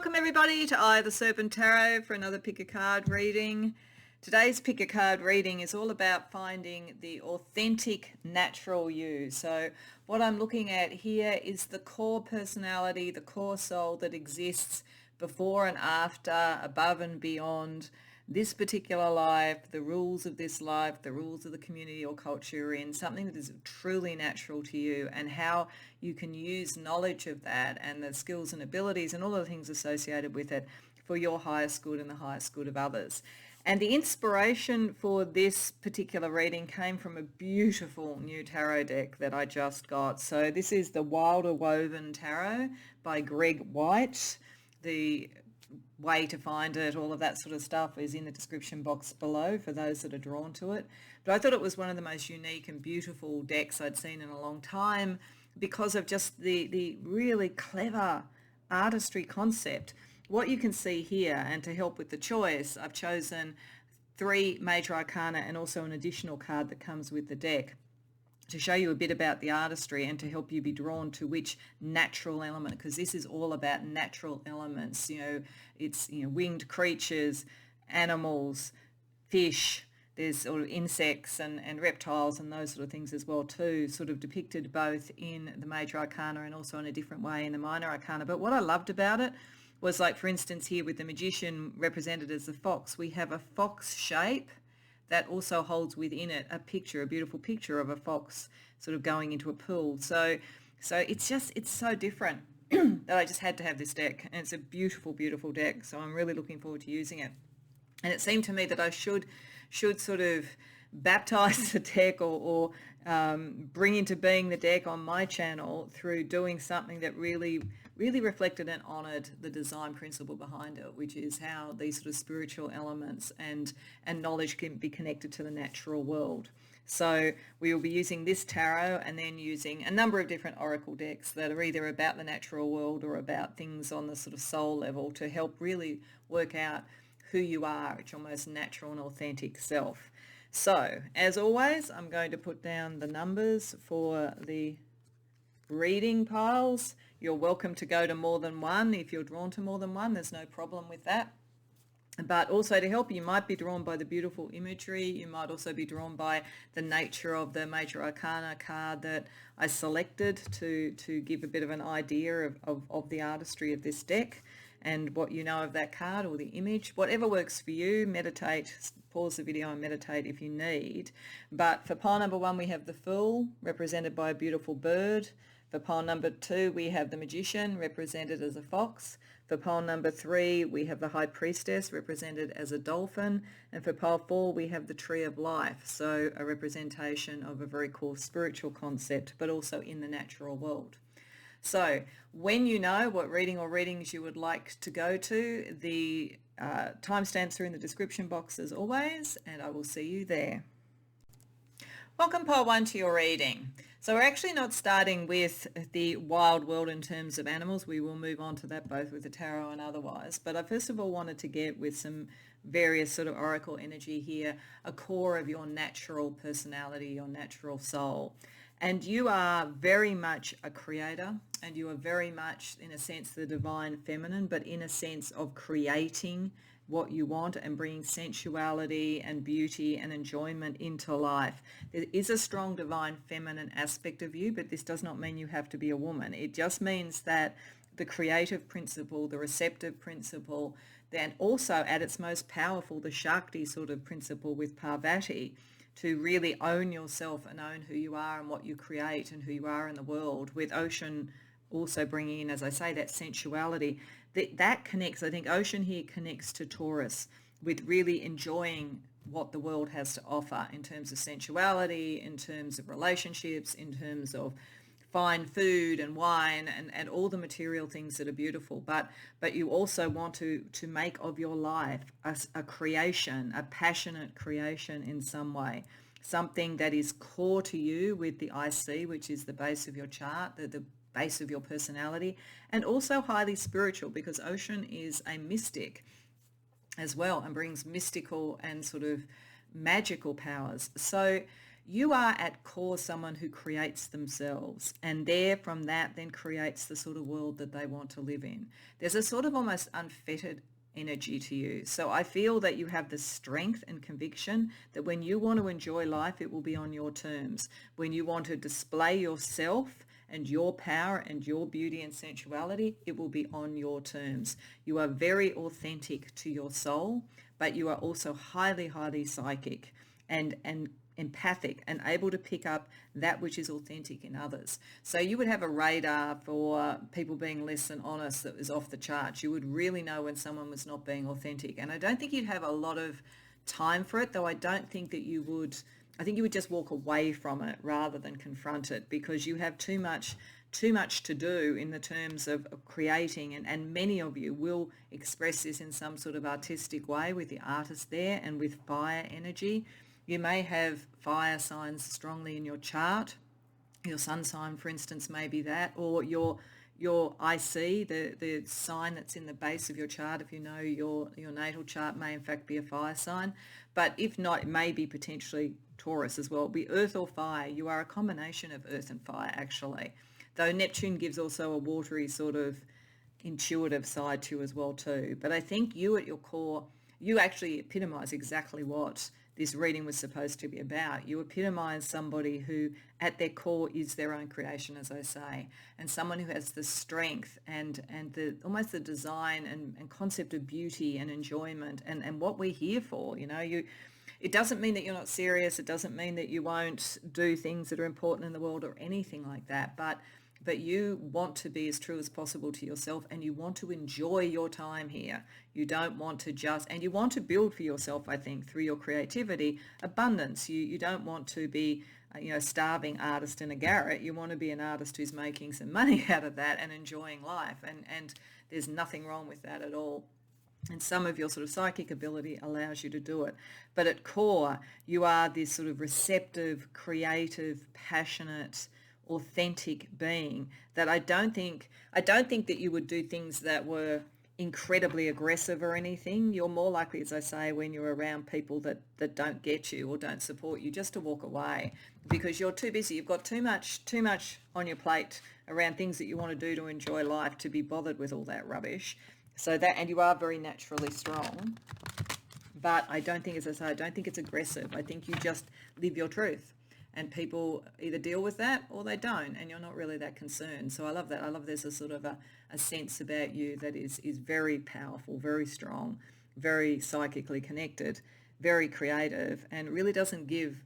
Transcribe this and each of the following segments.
Welcome everybody to the Serpent Tarot for another pick a card reading. Today's pick a card reading is all about finding the authentic natural you. So what I'm looking at here is the core personality, the core soul that exists before and after, above and beyond this particular life, the rules of this life, the rules of the community or culture you're in, something that is truly natural to you, and how you can use knowledge of that and the skills and abilities and all the things associated with it for your highest good and the highest good of others. And the inspiration for this particular reading came from a beautiful new tarot deck that I just got. So this is the Wilder Woven Tarot by Greg White. The way to find it, all of that sort of stuff is in the description box below for those that are drawn to it. But I thought it was one of the most unique and beautiful decks I'd seen in a long time because of just the really clever artistry concept. What you can see here, and to help with the choice, I've chosen 3 major arcana and also an additional card that comes with the deck to show you a bit about the artistry and to help you be drawn to which natural element, because this is all about natural elements. It's winged creatures, animals, fish, there's sort of insects and reptiles and those sort of things as well too, sort of depicted both in the major arcana and also in a different way in the minor arcana. But what I loved about it was, like, for instance, here with the magician represented as the fox, we have a fox shape that also holds within it a picture, a beautiful picture of a fox sort of going into a pool. So it's so different that I just had to have this deck. And it's a beautiful, beautiful deck. So I'm really looking forward to using it. And it seemed to me that I should sort of baptize the deck or bring into being the deck on my channel through doing something that really reflected and honoured the design principle behind it, which is how these sort of spiritual elements and knowledge can be connected to the natural world. So we will be using this tarot and then using a number of different oracle decks that are either about the natural world or about things on the sort of soul level to help really work out who you are at your most natural and authentic self. So, as always, I'm going to put down the numbers for the reading piles. You're welcome to go to more than one. If you're drawn to more than one, there's no problem with that. But also to help, you might be drawn by the beautiful imagery. You might also be drawn by the nature of the major arcana card that I selected to give a bit of an idea of the artistry of this deck and what you know of that card or the image. Whatever works for you, meditate, pause the video and meditate if you need. But for pile number 1, we have the Fool, represented by a beautiful bird. For pile number 2, we have the Magician, represented as a fox. For pile number 3, we have the High Priestess, represented as a dolphin. And for pile 4, we have the Tree of Life, so a representation of a very cool spiritual concept, but also in the natural world. So when you know what reading or readings you would like to go to, the timestamps are in the description box as always, and I will see you there. Welcome pile 1 to your reading. So we're actually not starting with the wild world in terms of animals. We will move on to that both with the tarot and otherwise. But I first of all wanted to get with some various sort of oracle energy here, a core of your natural personality, your natural soul. And you are very much a creator, and you are very much, in a sense, the divine feminine, but in a sense of creating what you want and bringing sensuality and beauty and enjoyment into life. There is a strong divine feminine aspect of you, but this does not mean you have to be a woman. It just means that the creative principle, the receptive principle, then also at its most powerful, the Shakti sort of principle with Parvati, to really own yourself and own who you are and what you create and who you are in the world, with Ocean also bringing in, as I say, that sensuality. That connects, I think Ocean here connects to Taurus with really enjoying what the world has to offer in terms of sensuality, in terms of relationships, in terms of fine food and wine and all the material things that are beautiful. But you also want to make of your life a creation, a passionate creation in some way, something that is core to you with the IC, which is the base of your chart, the base of your personality, and also highly spiritual, because Ocean is a mystic as well and brings mystical and sort of magical powers. So you are at core someone who creates themselves, and there from that then creates the sort of world that they want to live in. There's a sort of almost unfettered energy to you. So I feel that you have the strength and conviction that when you want to enjoy life, it will be on your terms. When you want to display yourself and your power and your beauty and sensuality, it will be on your terms. You are very authentic to your soul, but you are also highly, highly psychic and empathic and able to pick up that which is authentic in others. So you would have a radar for people being less than honest that was off the charts. You would really know when someone was not being authentic. And I don't think you'd have a lot of time for it, though I don't think that you would. I think you would just walk away from it rather than confront it, because you have too much to do in the terms of creating, and many of you will express this in some sort of artistic way with the artist there and with fire energy. You may have fire signs strongly in your chart. Your sun sign, for instance, may be that, or your IC, the sign that's in the base of your chart. If you know your natal chart, may in fact be a fire sign. But if not, it may be potentially Taurus as well. It'll be earth or fire. You are a combination of earth and fire, actually. Though Neptune gives also a watery sort of intuitive side to you as well too. But I think you at your core, you actually epitomise exactly what this reading was supposed to be about. You epitomise somebody who at their core is their own creation, as I say, and someone who has the strength and the almost the design and concept of beauty and enjoyment and what we're here for. It doesn't mean that you're not serious. It doesn't mean that you won't do things that are important in the world or anything like that. But you want to be as true as possible to yourself, and you want to enjoy your time here. You don't want to and you want to build for yourself, I think, through your creativity, abundance. You don't want to be a starving artist in a garret. You want to be an artist who's making some money out of that and enjoying life. And there's nothing wrong with that at all. And some of your sort of psychic ability allows you to do it. But at core, you are this sort of receptive, creative, passionate, authentic being that I don't think that you would do things that were incredibly aggressive or anything. You're more likely, as I say, when you're around people that don't get you or don't support you, just to walk away, because you're too busy. You've got too much on your plate around things that you want to do to enjoy life to be bothered with all that rubbish. So that, and you are very naturally strong, but I don't think, as I say, I don't think it's aggressive. I think you just live your truth. And people either deal with that or they don't, and you're not really that concerned. So I love that. I love there's a sort of a sense about you that is very powerful, very strong, very psychically connected, very creative, and really doesn't give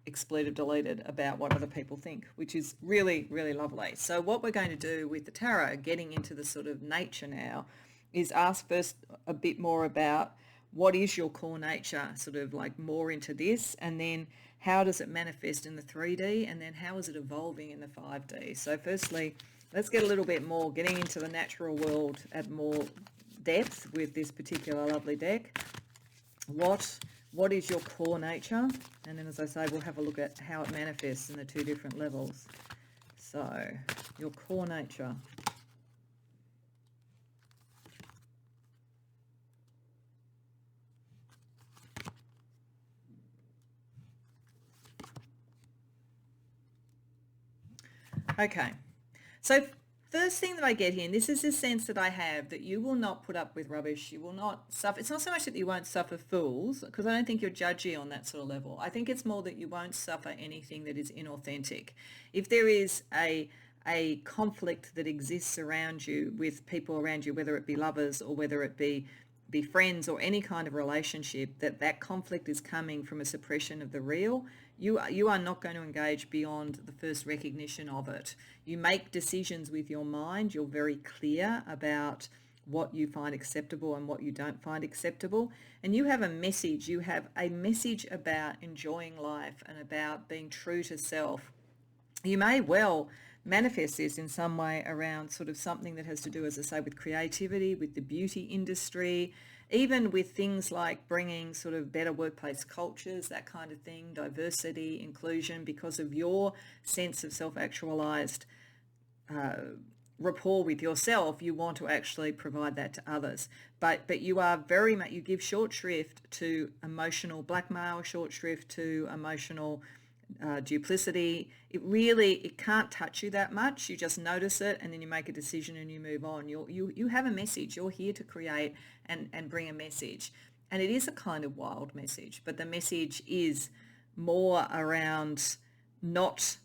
expletive deleted about what other people think, which is really, really lovely. So what we're going to do with the tarot, getting into the sort of nature now, is ask first a bit more about what is your core nature, sort of like more into this, and then how does it manifest in the 3D, and then how is it evolving in the 5D. So firstly, let's get a little bit more, getting into the natural world at more depth with this particular lovely deck. What is your core nature? And then, as I say, we'll have a look at how it manifests in the two different levels. So your core nature. Okay, so first thing that I get here, and this is the sense that I have, that you will not put up with rubbish. You will not suffer. It's not so much that you won't suffer fools, because I don't think you're judgy on that sort of level. I think it's more that you won't suffer anything that is inauthentic. If there is a conflict that exists around you with people around you, whether it be lovers or whether it be friends or any kind of relationship, that conflict is coming from a suppression of the real, you are not going to engage beyond the first recognition of it. You make decisions with your mind. You're very clear about what you find acceptable and what you don't find acceptable. And you have a message. You have a message about enjoying life and about being true to self. You may well manifest this in some way around sort of something that has to do, as I say, with creativity, with the beauty industry, even with things like bringing sort of better workplace cultures, that kind of thing, diversity, inclusion, because of your sense of self-actualized rapport with yourself. You want to actually provide that to others. But you are very much, you give short shrift to emotional blackmail, short shrift to emotional duplicity. It can't touch you that much. You just notice it and then you make a decision and you move on. You have a message. You're here to create and bring a message. And it is a kind of wild message, but the message is more around not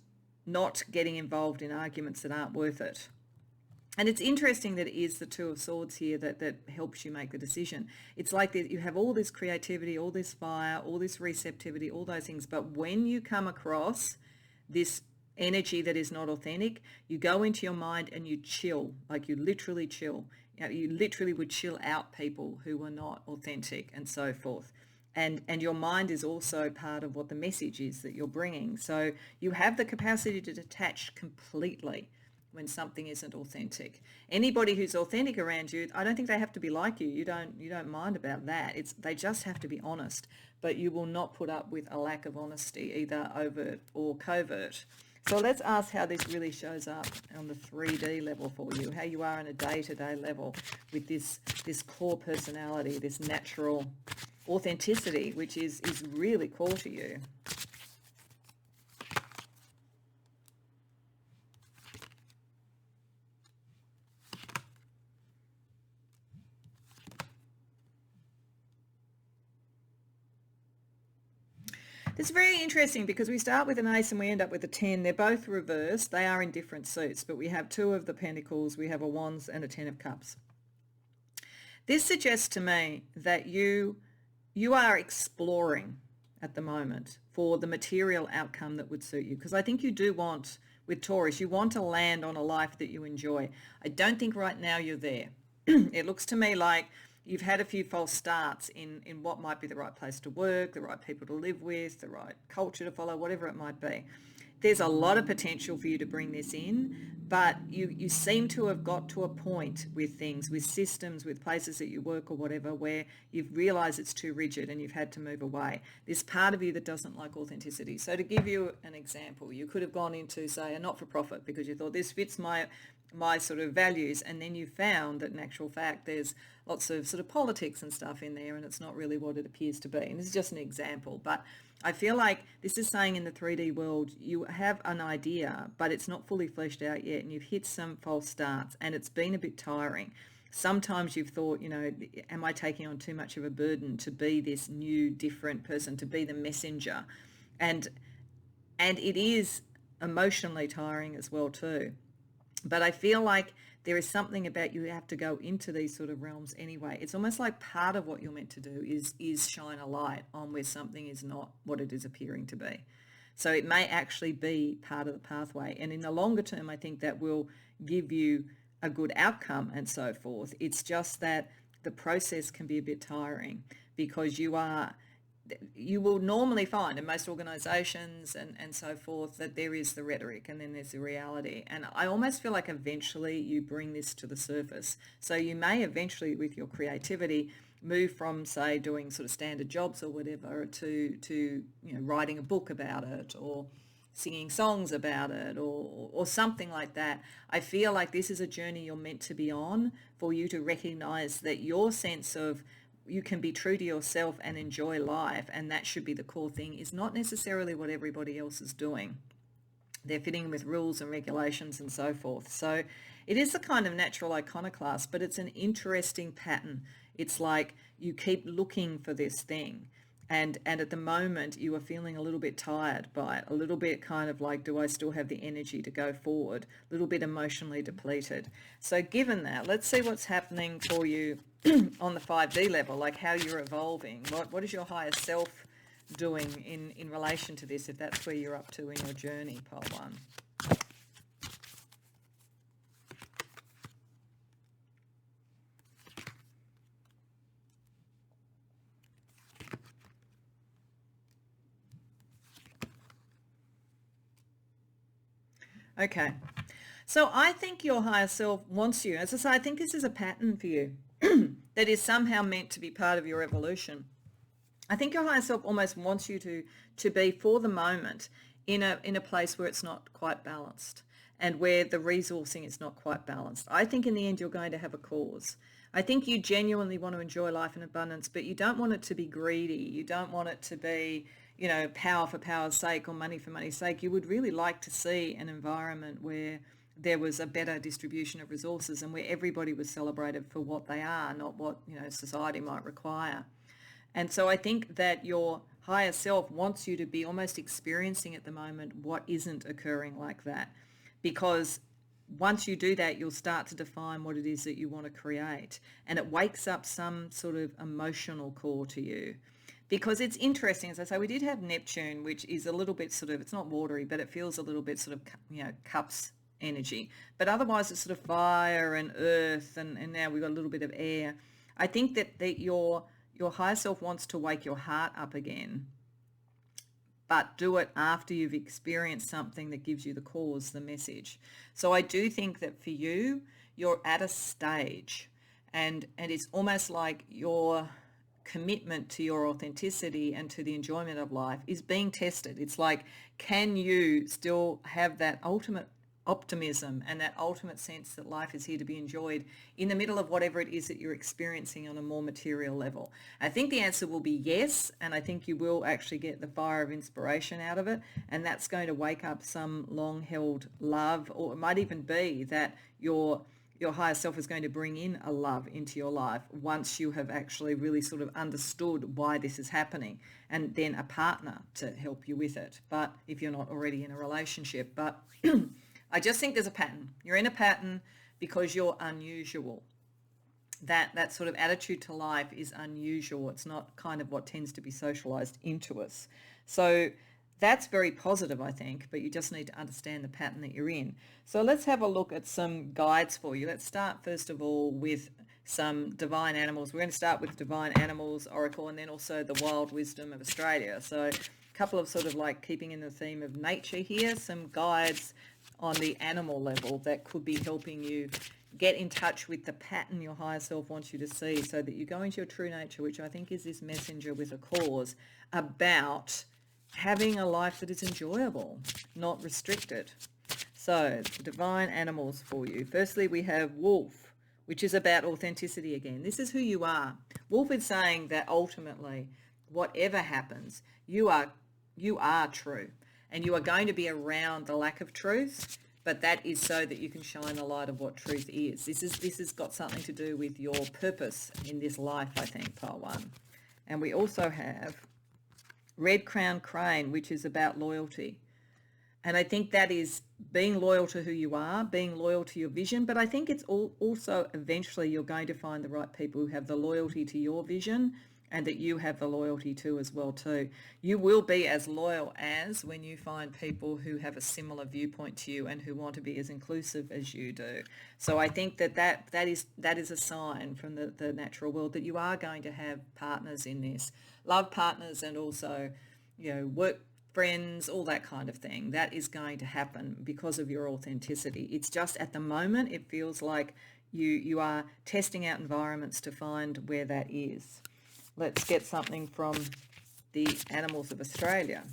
getting involved in arguments that aren't worth it. And it's interesting that it is the Two of Swords here that helps you make the decision. It's like that you have all this creativity, all this fire, all this receptivity, all those things. But when you come across this energy that is not authentic, you go into your mind and you chill, like you literally chill. You literally would chill out people who were not authentic and so forth. And your mind is also part of what the message is that you're bringing. So you have the capacity to detach completely when something isn't authentic. Anybody who's authentic around you, I don't think they have to be like you. You don't mind about that. They just have to be honest, but you will not put up with a lack of honesty, either overt or covert. So let's ask how this really shows up on the 3D level for you, how you are on a day-to-day level with this core personality, this natural authenticity, which is really core to you. It's very interesting because we start with an ace and we end up with a 10. They're both reversed. They are in different suits, but we have two of the pentacles, we have a wands and a 10 of cups. This suggests to me that you are exploring at the moment for the material outcome that would suit you, because I think you do want, with Taurus, you want to land on a life that you enjoy. I don't think right now you're there. It looks to me like you've had a few false starts in what might be the right place to work, the right people to live with, the right culture to follow, whatever it might be. There's a lot of potential for you to bring this in, but you seem to have got to a point with things, with systems, with places that you work or whatever, where you've realised it's too rigid and you've had to move away. There's part of you that doesn't like authenticity. So to give you an example, you could have gone into, say, a not-for-profit because you thought this fits my sort of values, and then you found that in actual fact there's lots of sort of politics and stuff in there and it's not really what it appears to be. And this is just an example, but I feel like this is saying in the 3D world you have an idea but it's not fully fleshed out yet, and you've hit some false starts and it's been a bit tiring. Sometimes you've thought, am I taking on too much of a burden to be this new different person, to be the messenger? And it is emotionally tiring as well too. But I feel like there is something about you have to go into these sort of realms anyway. It's almost like part of what you're meant to do is shine a light on where something is not what it is appearing to be. So it may actually be part of the pathway. And in the longer term, I think that will give you a good outcome and so forth. It's just that the process can be a bit tiring because you will normally find in most organizations and so forth that there is the rhetoric and then there's the reality. And I almost feel like eventually you bring this to the surface. So you may eventually, with your creativity, move from, say, doing sort of standard jobs or whatever to writing a book about it or singing songs about it or something like that. I feel like this is a journey you're meant to be on, for you to recognize that your sense of you can be true to yourself and enjoy life, and that should be the core thing, is not necessarily what everybody else is doing. They're fitting with rules and regulations and so forth. So it is a kind of natural iconoclast, but it's an interesting pattern. It's like you keep looking for this thing. And at the moment you are feeling a little bit tired by it, a little bit kind of like, do I still have the energy to go forward? A little bit emotionally depleted. So given that, let's see what's happening for you on the 5D level, like how you're evolving. What is your higher self doing in relation to this, if that's where you're up to in your journey, pile one? Okay, so I think your higher self wants you. As I say, I think this is a pattern for you that is somehow meant to be part of your evolution. I think your higher self almost wants you to be, for the moment, in a place where it's not quite balanced and where the resourcing is not quite balanced. I think in the end you're going to have a cause. I think you genuinely want to enjoy life in abundance, but you don't want it to be greedy. You don't want it to be, power for power's sake or money for money's sake. You would really like to see an environment where there was a better distribution of resources and where everybody was celebrated for what they are, not what, society might require. And so I think that your higher self wants you to be almost experiencing at the moment what isn't occurring like that. Because once you do that, you'll start to define what it is that you want to create. And it wakes up some sort of emotional core to you. Because it's interesting, as I say, we did have Neptune, which is a little bit sort of, it's not watery, but it feels a little bit sort of, cups energy. But otherwise it's sort of fire and earth, and now we've got a little bit of air. I think that your higher self wants to wake your heart up again, but do it after you've experienced something that gives you the cause, the message. So I do think that for you, you're at a stage, and it's almost like your commitment to your authenticity and to the enjoyment of life is being tested. It's like, can you still have that ultimate optimism and that ultimate sense that life is here to be enjoyed in the middle of whatever it is that you're experiencing on a more material level? I think the answer will be yes, and I think you will actually get the fire of inspiration out of it, and that's going to wake up some long-held love, or it might even be that your higher self is going to bring in a love into your life once you have actually really sort of understood why this is happening, and then a partner to help you with it, but if you're not already in a relationship. But I just think there's a pattern. You're in a pattern because you're unusual. That sort of attitude to life is unusual. It's not kind of what tends to be socialized into us. So that's very positive, I think, but you just need to understand the pattern that you're in. So let's have a look at some guides for you. Let's start first of all with some divine animals. We're going to start with Divine Animals Oracle, and then also the Wild Wisdom of Australia. So a couple of sort of like keeping in the theme of nature here, some guides on the animal level that could be helping you get in touch with the pattern your higher self wants you to see, so that you go into your true nature, which I think is this messenger with a cause about having a life that is enjoyable, not restricted. So divine animals for you. Firstly, we have Wolf, which is about authenticity again. This is who you are. Wolf is saying that ultimately, whatever happens, you are true. And you are going to be around the lack of truth, but that is so that you can shine the light of what truth is. This has got something to do with your purpose in this life, I think, part one. And we also have Red Crown Crane, which is about loyalty. And I think that is being loyal to who you are, being loyal to your vision, but I think it's also eventually you're going to find the right people who have the loyalty to your vision, and that you have the loyalty to as well too. You will be as loyal as when you find people who have a similar viewpoint to you and who want to be as inclusive as you do. So I think that is a sign from the natural world that you are going to have partners in this, love partners, and also, work friends, all that kind of thing. That is going to happen because of your authenticity. It's just at the moment it feels like you are testing out environments to find where that is. Let's get something from the Animals of Australia.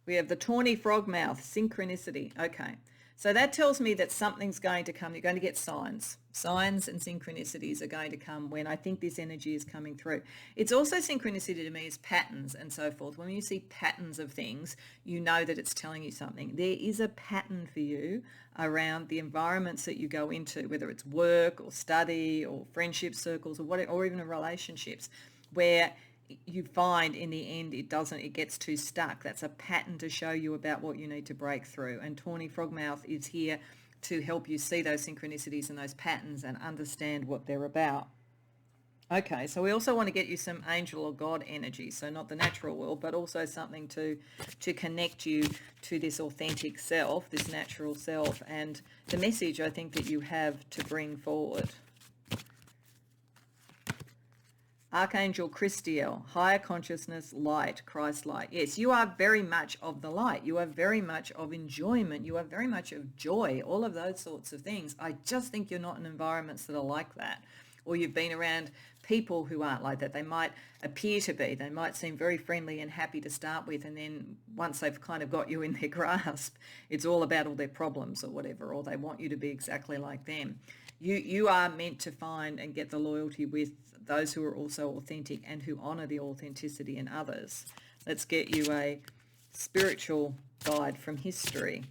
We have the Tawny Frogmouth, Synchronicity. Okay, so that tells me that something's going to come. You're going to get signs. Signs and synchronicities are going to come when I think this energy is coming through. It's also synchronicity to me is patterns and so forth. When you see patterns of things, you know that it's telling you something. There is a pattern for you around the environments that you go into, whether it's work or study or friendship circles or whatever, or even relationships, where you find in the end it gets too stuck. That's a pattern to show you about what you need to break through. And Tawny Frogmouth is here to help you see those synchronicities and those patterns and understand what they're about. Okay, so we also want to get you some angel or God energy, so not the natural world, but also something to connect you to this authentic self, this natural self, and the message I think that you have to bring forward. Archangel Christiel, higher consciousness, light, Christ light. Yes, you are very much of the light. You are very much of enjoyment. You are very much of joy, all of those sorts of things. I just think you're not in environments that are like that, or you've been around people who aren't like that. They might appear to be. They might seem very friendly and happy to start with, and then once they've kind of got you in their grasp, it's all about all their problems or whatever, or they want you to be exactly like them. You are meant to find and get the loyalty with those who are also authentic and who honor the authenticity in others. Let's get you a spiritual guide from history.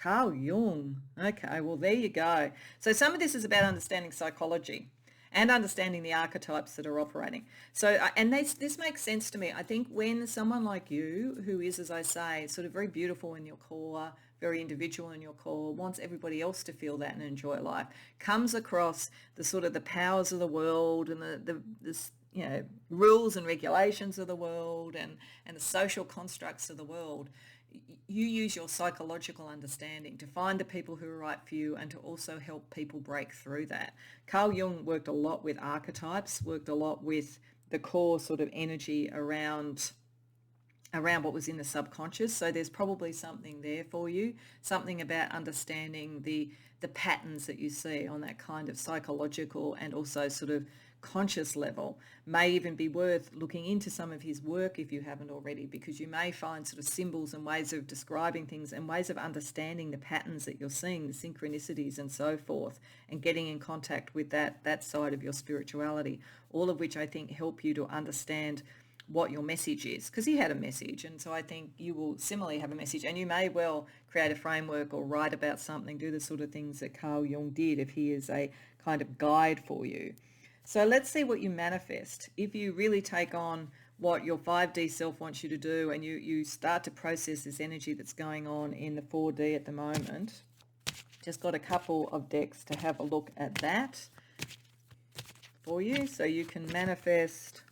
Carl Jung. Okay, well, there you go. So some of this is about understanding psychology and understanding the archetypes that are operating. So, and this makes sense to me. I think when someone like you, who is, as I say, sort of very beautiful in your core, very individual in your core, wants everybody else to feel that and enjoy life, comes across the sort of the powers of the world and the rules and regulations of the world and the social constructs of the world, you use your psychological understanding to find the people who are right for you and to also help people break through that. Carl Jung worked a lot with archetypes, worked a lot with the core sort of energy around what was in the subconscious. So there's probably something there for you, something about understanding the patterns that you see on that kind of psychological and also sort of conscious level. May even be worth looking into some of his work if you haven't already, because you may find sort of symbols and ways of describing things and ways of understanding the patterns that you're seeing, the synchronicities and so forth, and getting in contact with that side of your spirituality, all of which I think help you to understand what your message is, because he had a message, and so I think you will similarly have a message, and you may well create a framework or write about something, do the sort of things that Carl Jung did if he is a kind of guide for you. So let's see what you manifest. If you really take on what your 5D self wants you to do and you start to process this energy that's going on in the 4D at the moment, just got a couple of decks to have a look at that for you so you can manifest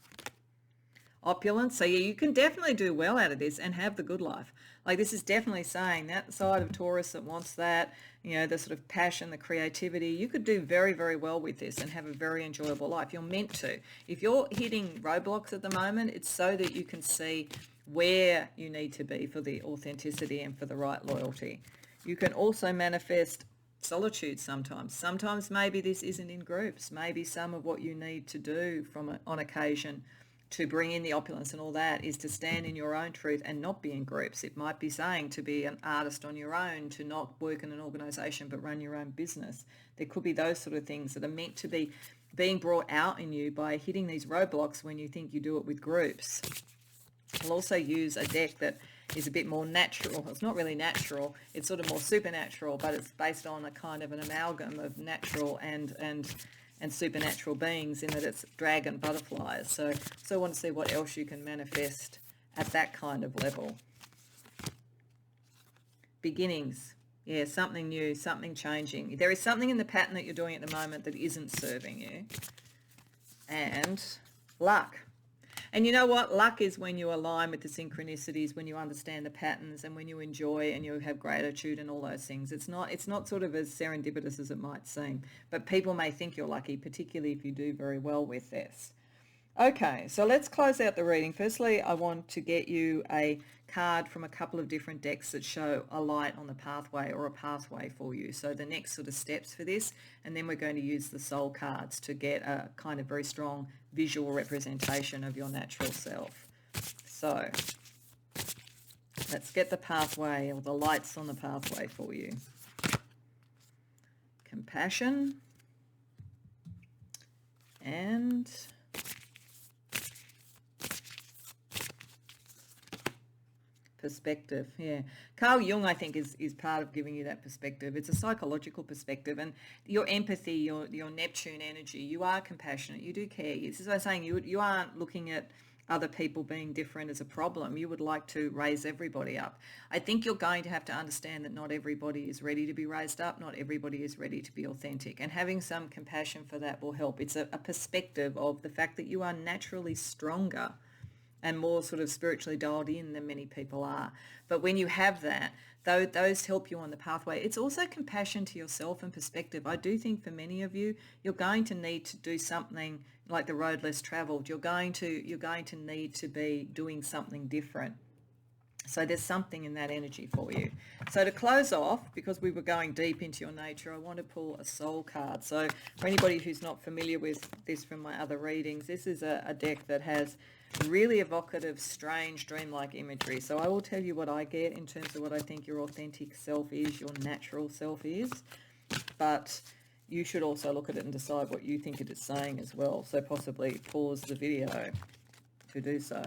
opulence. So yeah, you can definitely do well out of this and have the good life. Like, this is definitely saying that side of Taurus that wants that, the sort of passion, the creativity, you could do very, very well with this and have a very enjoyable life. You're meant to. If you're hitting roadblocks at the moment, it's so that you can see where you need to be for the authenticity and for the right loyalty. You can also manifest solitude sometimes. Sometimes maybe this isn't in groups. Maybe some of what you need to do on occasion to bring in the opulence and all that is to stand in your own truth and not be in groups. It might be saying to be an artist on your own, to not work in an organisation but run your own business. There could be those sort of things that are meant to be being brought out in you by hitting these roadblocks when you think you do it with groups. I'll also use a deck that is a bit more natural. It's not really natural, it's sort of more supernatural, but it's based on a kind of an amalgam of natural and supernatural beings, in that it's dragon butterflies. So I want to see what else you can manifest at that kind of level. Beginnings. Yeah, something new, something changing. There is something in the pattern that you're doing at the moment that isn't serving you. And luck. And you know what? Luck is when you align with the synchronicities, when you understand the patterns, and when you enjoy and you have gratitude and all those things. It's not sort of as serendipitous as it might seem, but people may think you're lucky, particularly if you do very well with this. Okay, so let's close out the reading. Firstly, I want to get you a card from a couple of different decks that show a light on the pathway or a pathway for you. So the next sort of steps for this, and then we're going to use the soul cards to get a kind of very strong visual representation of your natural self. So let's get the pathway, or the lights on the pathway for you. Compassion and perspective. Yeah, Carl Jung, I think, is part of giving you that perspective. It's a psychological perspective, and your empathy, your Neptune energy, you are compassionate, you do care. This is what I'm saying, you aren't looking at other people being different as a problem. You would like to raise everybody up. I think you're going to have to understand that not everybody is ready to be raised up, not everybody is ready to be authentic, and having some compassion for that will help. It's a perspective of the fact that you are naturally stronger and more sort of spiritually dialed in than many people are. But when you have that, those help you on the pathway. It's also compassion to yourself and perspective. I do think for many of you, you're going to need to do something like the road less traveled. You're going to need to be doing something different. So there's something in that energy for you. So to close off, because we were going deep into your nature, I want to pull a soul card. So for anybody who's not familiar with this from my other readings, this is a deck that has really evocative, strange, dreamlike imagery. So I will tell you what I get in terms of what I think your authentic self is, your natural self is. But you should also look at it and decide what you think it is saying as well. So possibly pause the video to do so.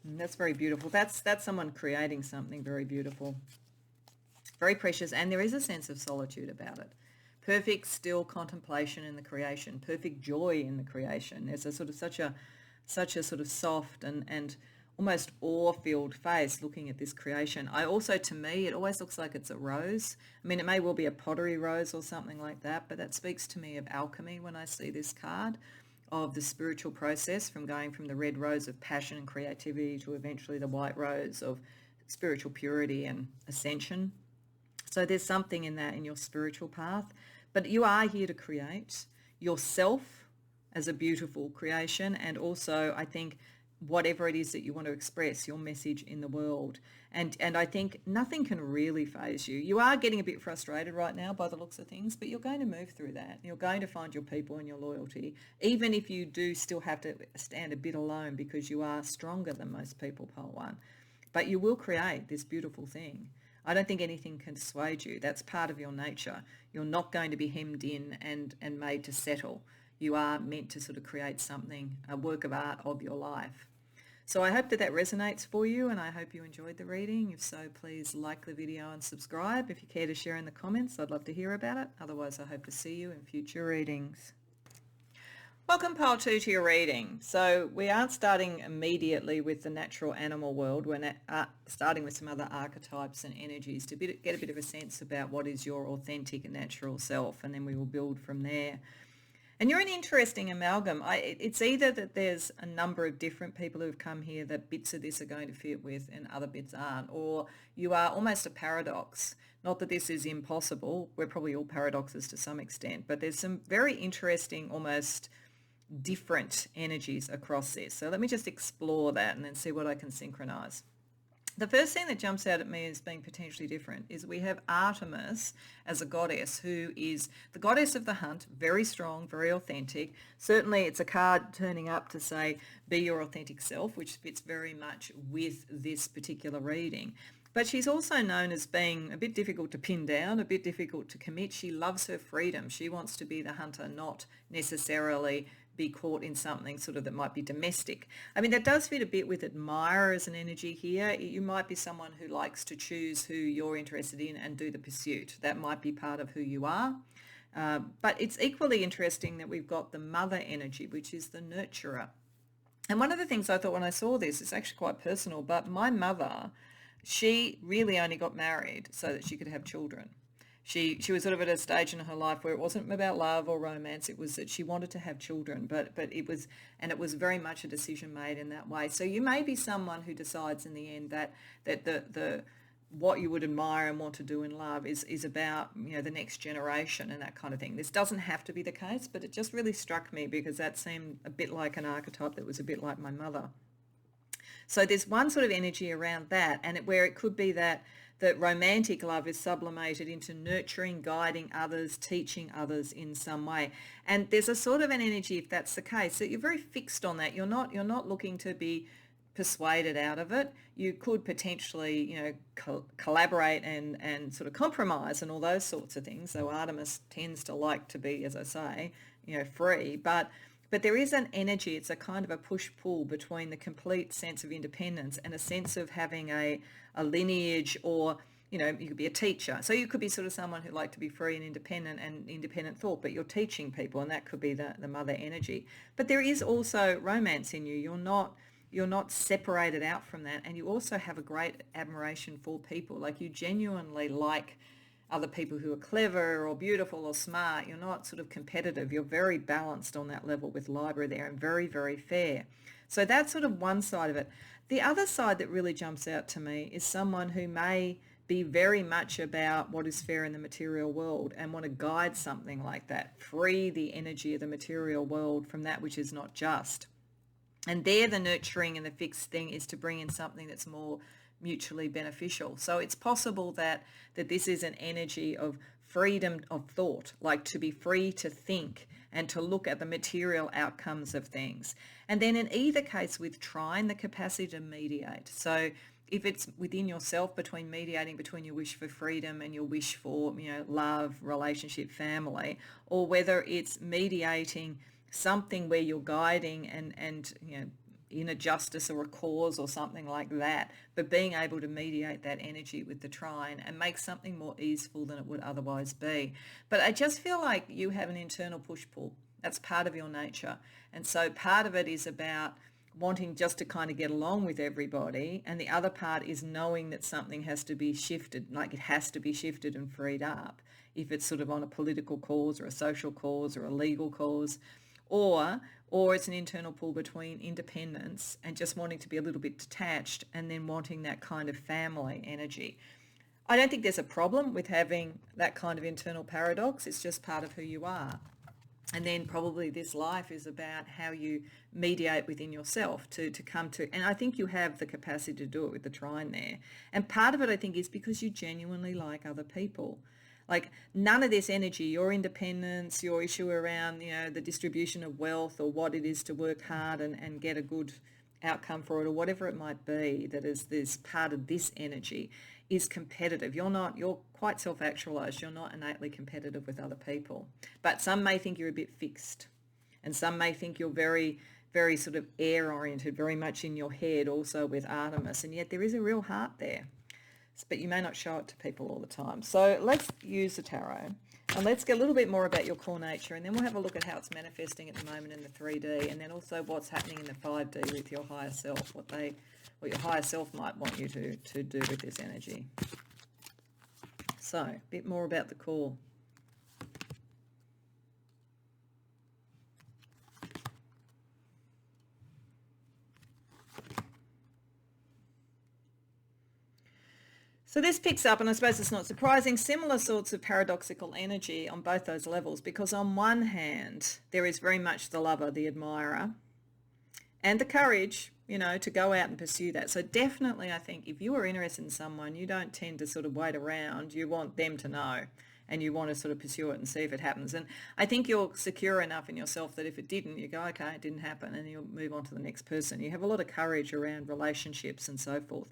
And that's very beautiful. That's someone creating something very beautiful, very precious, and there is a sense of solitude about it. Perfect still contemplation in the creation, perfect joy in the creation. There's a sort of such a sort of soft and almost awe-filled face looking at this creation. I also, to me, it always looks like it's a rose. I mean, it may well be a pottery rose or something like that, but that speaks to me of alchemy when I see this card, of the spiritual process from going from the red rose of passion and creativity to eventually the white rose of spiritual purity and ascension. So there's something in that in your spiritual path, but you are here to create yourself as a beautiful creation, and also I think whatever it is that you want to express, your message in the world. And I think nothing can really phase you. You are getting a bit frustrated right now by the looks of things, but you're going to move through that. You're going to find your people and your loyalty, even if you do still have to stand a bit alone because you are stronger than most people, Pole One. But you will create this beautiful thing. I don't think anything can dissuade you. That's part of your nature. You're not going to be hemmed in and made to settle. You are meant to sort of create something, a work of art of your life. So I hope that that resonates for you, and I hope you enjoyed the reading. If so, please like the video and subscribe. If you care to share in the comments, I'd love to hear about it. Otherwise, I hope to see you in future readings. Welcome, Pile 2, to your reading. So we aren't starting immediately with the natural animal world. We're starting with some other archetypes and energies to get a bit of a sense about what is your authentic and natural self, and then we will build from there. And you're an interesting amalgam. It's either that there's a number of different people who have come here that bits of this are going to fit with and other bits aren't, or you are almost a paradox. Not that this is impossible. We're probably all paradoxes to some extent, but there's some very interesting, almost different energies across this. So let me just explore that and then see what I can synchronize. The first thing that jumps out at me as being potentially different is we have Artemis as a goddess, who is the goddess of the hunt, very strong, very authentic. Certainly it's a card turning up to say, be your authentic self, which fits very much with this particular reading. But she's also known as being a bit difficult to pin down, a bit difficult to commit. She loves her freedom. She wants to be the hunter, not necessarily be caught in something sort of that might be domestic. I mean, that does fit a bit with admire as an energy here. You might be someone who likes to choose who you're interested in and do the pursuit. That might be part of who you are. But it's equally interesting that we've got the mother energy, which is the nurturer. And one of the things I thought when I saw this, is actually quite personal, but my mother, she really only got married so that she could have children. She was sort of at a stage in her life where it wasn't about love or romance. It was that she wanted to have children, but it was very much a decision made in that way. So you may be someone who decides in the end that the what you would admire and want to do in love is about, you know, the next generation and that kind of thing. This doesn't have to be the case, but it just really struck me because that seemed a bit like an archetype that was a bit like my mother. So there's one sort of energy around that, and where it could be that romantic love is sublimated into nurturing, guiding others, teaching others in some way. And there's a sort of an energy, if that's the case, that you're very fixed on that. You're not looking to be persuaded out of it. You could potentially, you know, collaborate and sort of compromise and all those sorts of things. So Artemis tends to like to be, as I say, you know, free, but there is an energy. It's a kind of a push-pull between the complete sense of independence and a sense of having a lineage, or, you know, you could be a teacher. So you could be sort of someone who like to be free and independent thought, but you're teaching people, and that could be the mother energy. But there is also romance in you. You're not separated out from that, and you also have a great admiration for people. Like, you genuinely like other people who are clever or beautiful or smart. You're not sort of competitive. You're very balanced on that level with Libra there, and very, very fair. So that's sort of one side of it. The other side that really jumps out to me is someone who may be very much about what is fair in the material world and want to guide something like that, free the energy of the material world from that which is not just. And there the nurturing and the fixed thing is to bring in something that's more mutually beneficial. So it's possible that this is an energy of freedom of thought, like to be free to think and to look at the material outcomes of things. And then in either case with trine, the capacity to mediate. So if it's within yourself, between mediating between your wish for freedom and your wish for, love, relationship, family, or whether it's mediating something where you're guiding and in a justice or a cause or something like that, but being able to mediate that energy with the trine and make something more easeful than it would otherwise be. But I just feel like you have an internal push-pull. That's part of your nature. And so part of it is about wanting just to kind of get along with everybody, and the other part is knowing that something has to be shifted, like it has to be shifted and freed up if it's sort of on a political cause or a social cause or a legal cause, or it's an internal pull between independence and just wanting to be a little bit detached and then wanting that kind of family energy. I don't think there's a problem with having that kind of internal paradox. It's just part of who you are. And then probably this life is about how you mediate within yourself to come to, and I think you have the capacity to do it with the trine there. And part of it, I think, is because you genuinely like other people. Like none of this energy, your independence, your issue around, the distribution of wealth or what it is to work hard and get a good outcome for it or whatever it might be, that is this part of this energy is competitive. You're quite self-actualized. You're not innately competitive with other people. But some may think you're a bit fixed, and some may think you're very, very sort of air-oriented, very much in your head also with Artemis, and yet there is a real heart there. But you may not show it to people all the time. So let's use the tarot and let's get a little bit more about your core nature, and then we'll have a look at how it's manifesting at the moment in the 3D, and then also what's happening in the 5D with your higher self, what your higher self might want you to do with this energy. So a bit more about the core. So this picks up, and I suppose it's not surprising, similar sorts of paradoxical energy on both those levels, because on one hand, there is very much the lover, the admirer, and the courage, to go out and pursue that. So definitely, I think if you are interested in someone, you don't tend to sort of wait around. You want them to know, and you want to sort of pursue it and see if it happens. And I think you're secure enough in yourself that if it didn't, you go, okay, it didn't happen, and you'll move on to the next person. You have a lot of courage around relationships and so forth.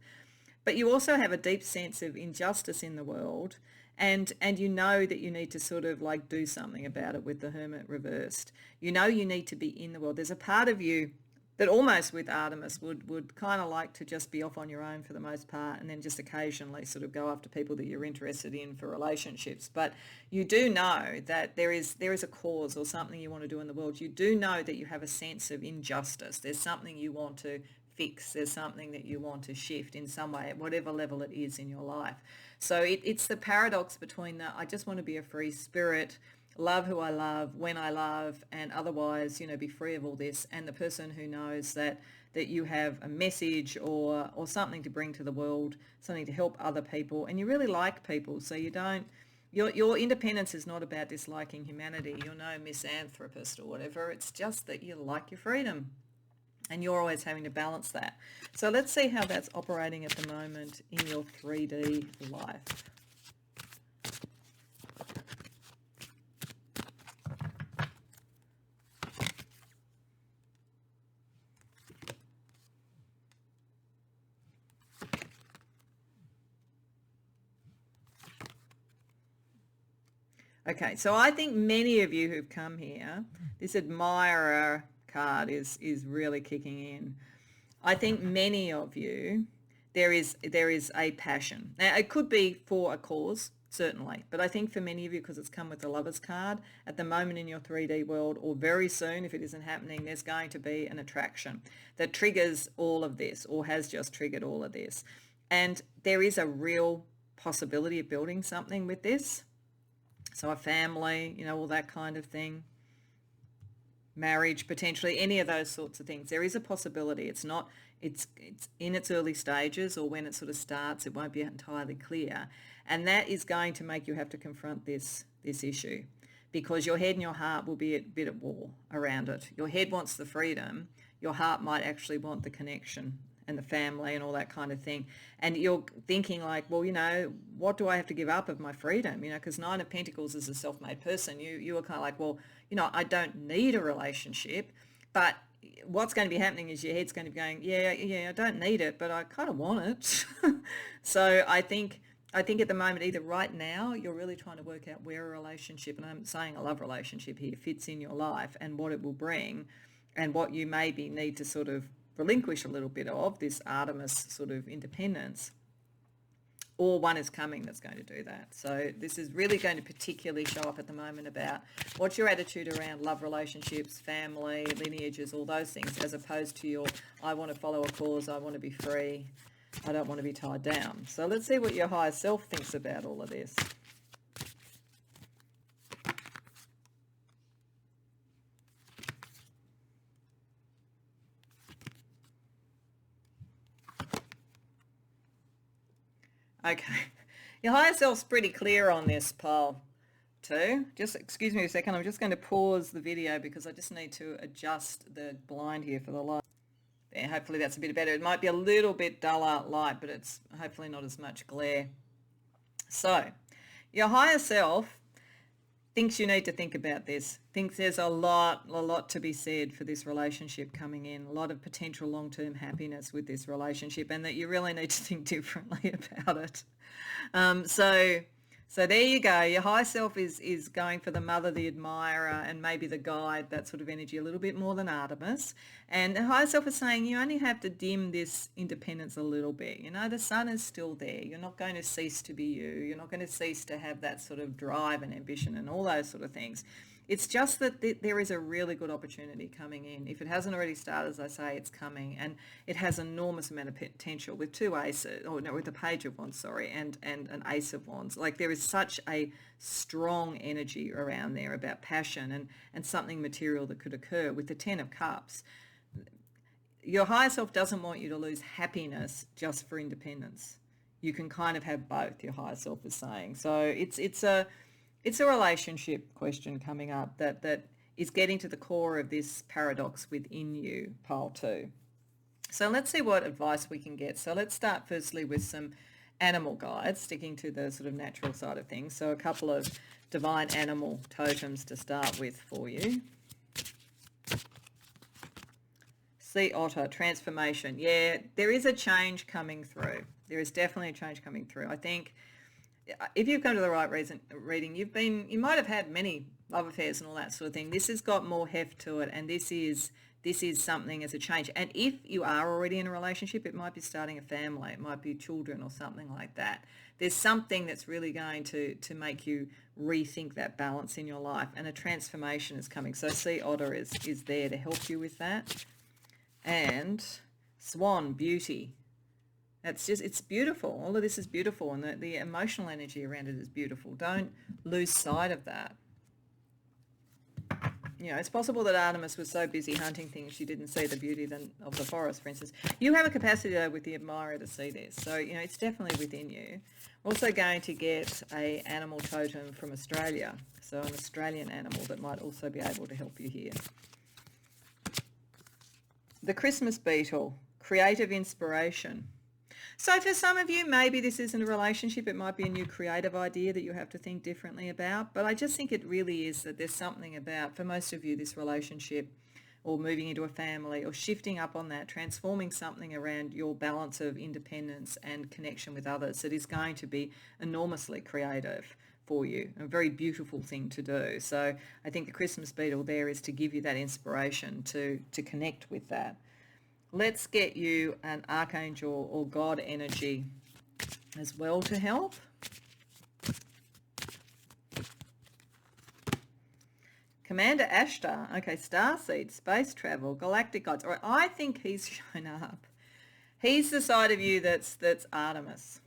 But you also have a deep sense of injustice in the world, and you know that you need to sort of like do something about it with the Hermit reversed. You know you need to be in the world. There's a part of you that almost with Artemis would kind of like to just be off on your own for the most part, and then just occasionally sort of go after people that you're interested in for relationships. But you do know that there is a cause or something you want to do in the world. You do know that you have a sense of injustice. There's something you want to fix. There's something that you want to shift in some way at whatever level it is in your life. So it's the paradox between I just want to be a free spirit, love who I love, when I love, and otherwise, be free of all this, and the person who knows that you have a message or something to bring to the world, something to help other people, and you really like people, so you don't, your independence is not about disliking humanity. You're no misanthropist or whatever. It's just that you like your freedom. And you're always having to balance that. So let's see how that's operating at the moment in your 3D life. Okay, so I think many of you who've come here, this admirer card is really kicking in. I think many of you, there is a passion. Now, it could be for a cause, certainly, but I think for many of you, because it's come with the Lover's card, at the moment in your 3D world, or very soon, if it isn't happening, there's going to be an attraction that triggers all of this, or has just triggered all of this. And there is a real possibility of building something with this. So a family, all that kind of thing. Marriage, potentially, any of those sorts of things. There is a possibility. It's in its early stages, or when it sort of starts, it won't be entirely clear. And that is going to make you have to confront this issue, because your head and your heart will be a bit at war around it. Your head wants the freedom. your heart might actually want the connection and the family and all that kind of thing. And you're thinking like, well, what do I have to give up of my freedom? Because Nine of Pentacles is a self-made person. You are kind of like, well, I don't need a relationship, but what's going to be happening is your head's going to be going, yeah, I don't need it, but I kind of want it. So I think at the moment, either right now, you're really trying to work out where a relationship, and I'm saying a love relationship here, fits in your life and what it will bring and what you maybe need to sort of relinquish a little bit of, this Artemis sort of independence, or one is coming that's going to do that. So this is really going to particularly show up at the moment about what's your attitude around love relationships, family, lineages, all those things, as opposed to your, I want to follow a cause, I want to be free, I don't want to be tied down. So let's see what your higher self thinks about all of this. Okay, your higher self's pretty clear on this, pal, too. Just excuse me a second, I'm just going to pause the video because I just need to adjust the blind here for the light. There, hopefully that's a bit better. It might be a little bit duller light, but it's hopefully not as much glare. So, your higher self thinks you need to think about this, thinks there's a lot to be said for this relationship coming in, a lot of potential long-term happiness with this relationship, and that you really need to think differently about it. So there you go. Your high self is going for the mother, the admirer, and maybe the guide, that sort of energy, a little bit more than Artemis. And the high self is saying you only have to dim this independence a little bit. The sun is still there. You're not going to cease to be you. You're not going to cease to have that sort of drive and ambition and all those sort of things. It's just that there is a really good opportunity coming in. If it hasn't already started, as I say, it's coming, and it has enormous amount of potential with two aces, with the Page of Wands, sorry, and an Ace of Wands. Like, there is such a strong energy around there about passion and something material that could occur with the Ten of Cups. Your higher self doesn't want you to lose happiness just for independence. You can kind of have both, your higher self is saying. So it's a relationship question coming up that is getting to the core of this paradox within you, pile 2. So let's see what advice we can get. So let's start firstly with some animal guides, sticking to the sort of natural side of things. So a couple of divine animal totems to start with for you. Sea otter, transformation. Yeah, there is a change coming through. There is definitely a change coming through. I think if you've come to the right reading, you might have had many love affairs and all that sort of thing. This has got more heft to it, and this is something as a change. And if you are already in a relationship, it might be starting a family, it might be children or something like that. There's something that's really going to make you rethink that balance in your life, and a transformation is coming. So sea otter is there to help you with that. And swan, beauty. It's beautiful. All of this is beautiful, and the emotional energy around it is beautiful. Don't lose sight of that. It's possible that Artemis was so busy hunting things she didn't see the beauty of the forest, for instance. You have a capacity, though, with the admirer to see this. So, it's definitely within you. We're also going to get a animal totem from Australia. So an Australian animal that might also be able to help you here. The Christmas beetle, creative inspiration. So for some of you, maybe this isn't a relationship. It might be a new creative idea that you have to think differently about. But I just think it really is that there's something about, for most of you, this relationship or moving into a family or shifting up on that, transforming something around your balance of independence and connection with others that is going to be enormously creative for you, a very beautiful thing to do. So I think the Christmas beetle there is to give you that inspiration to connect with that. Let's get you an archangel or God energy as well to help. Commander Ashtar, okay, starseed, space travel, galactic gods. All right, I think he's shown up. He's the side of you that's Artemis,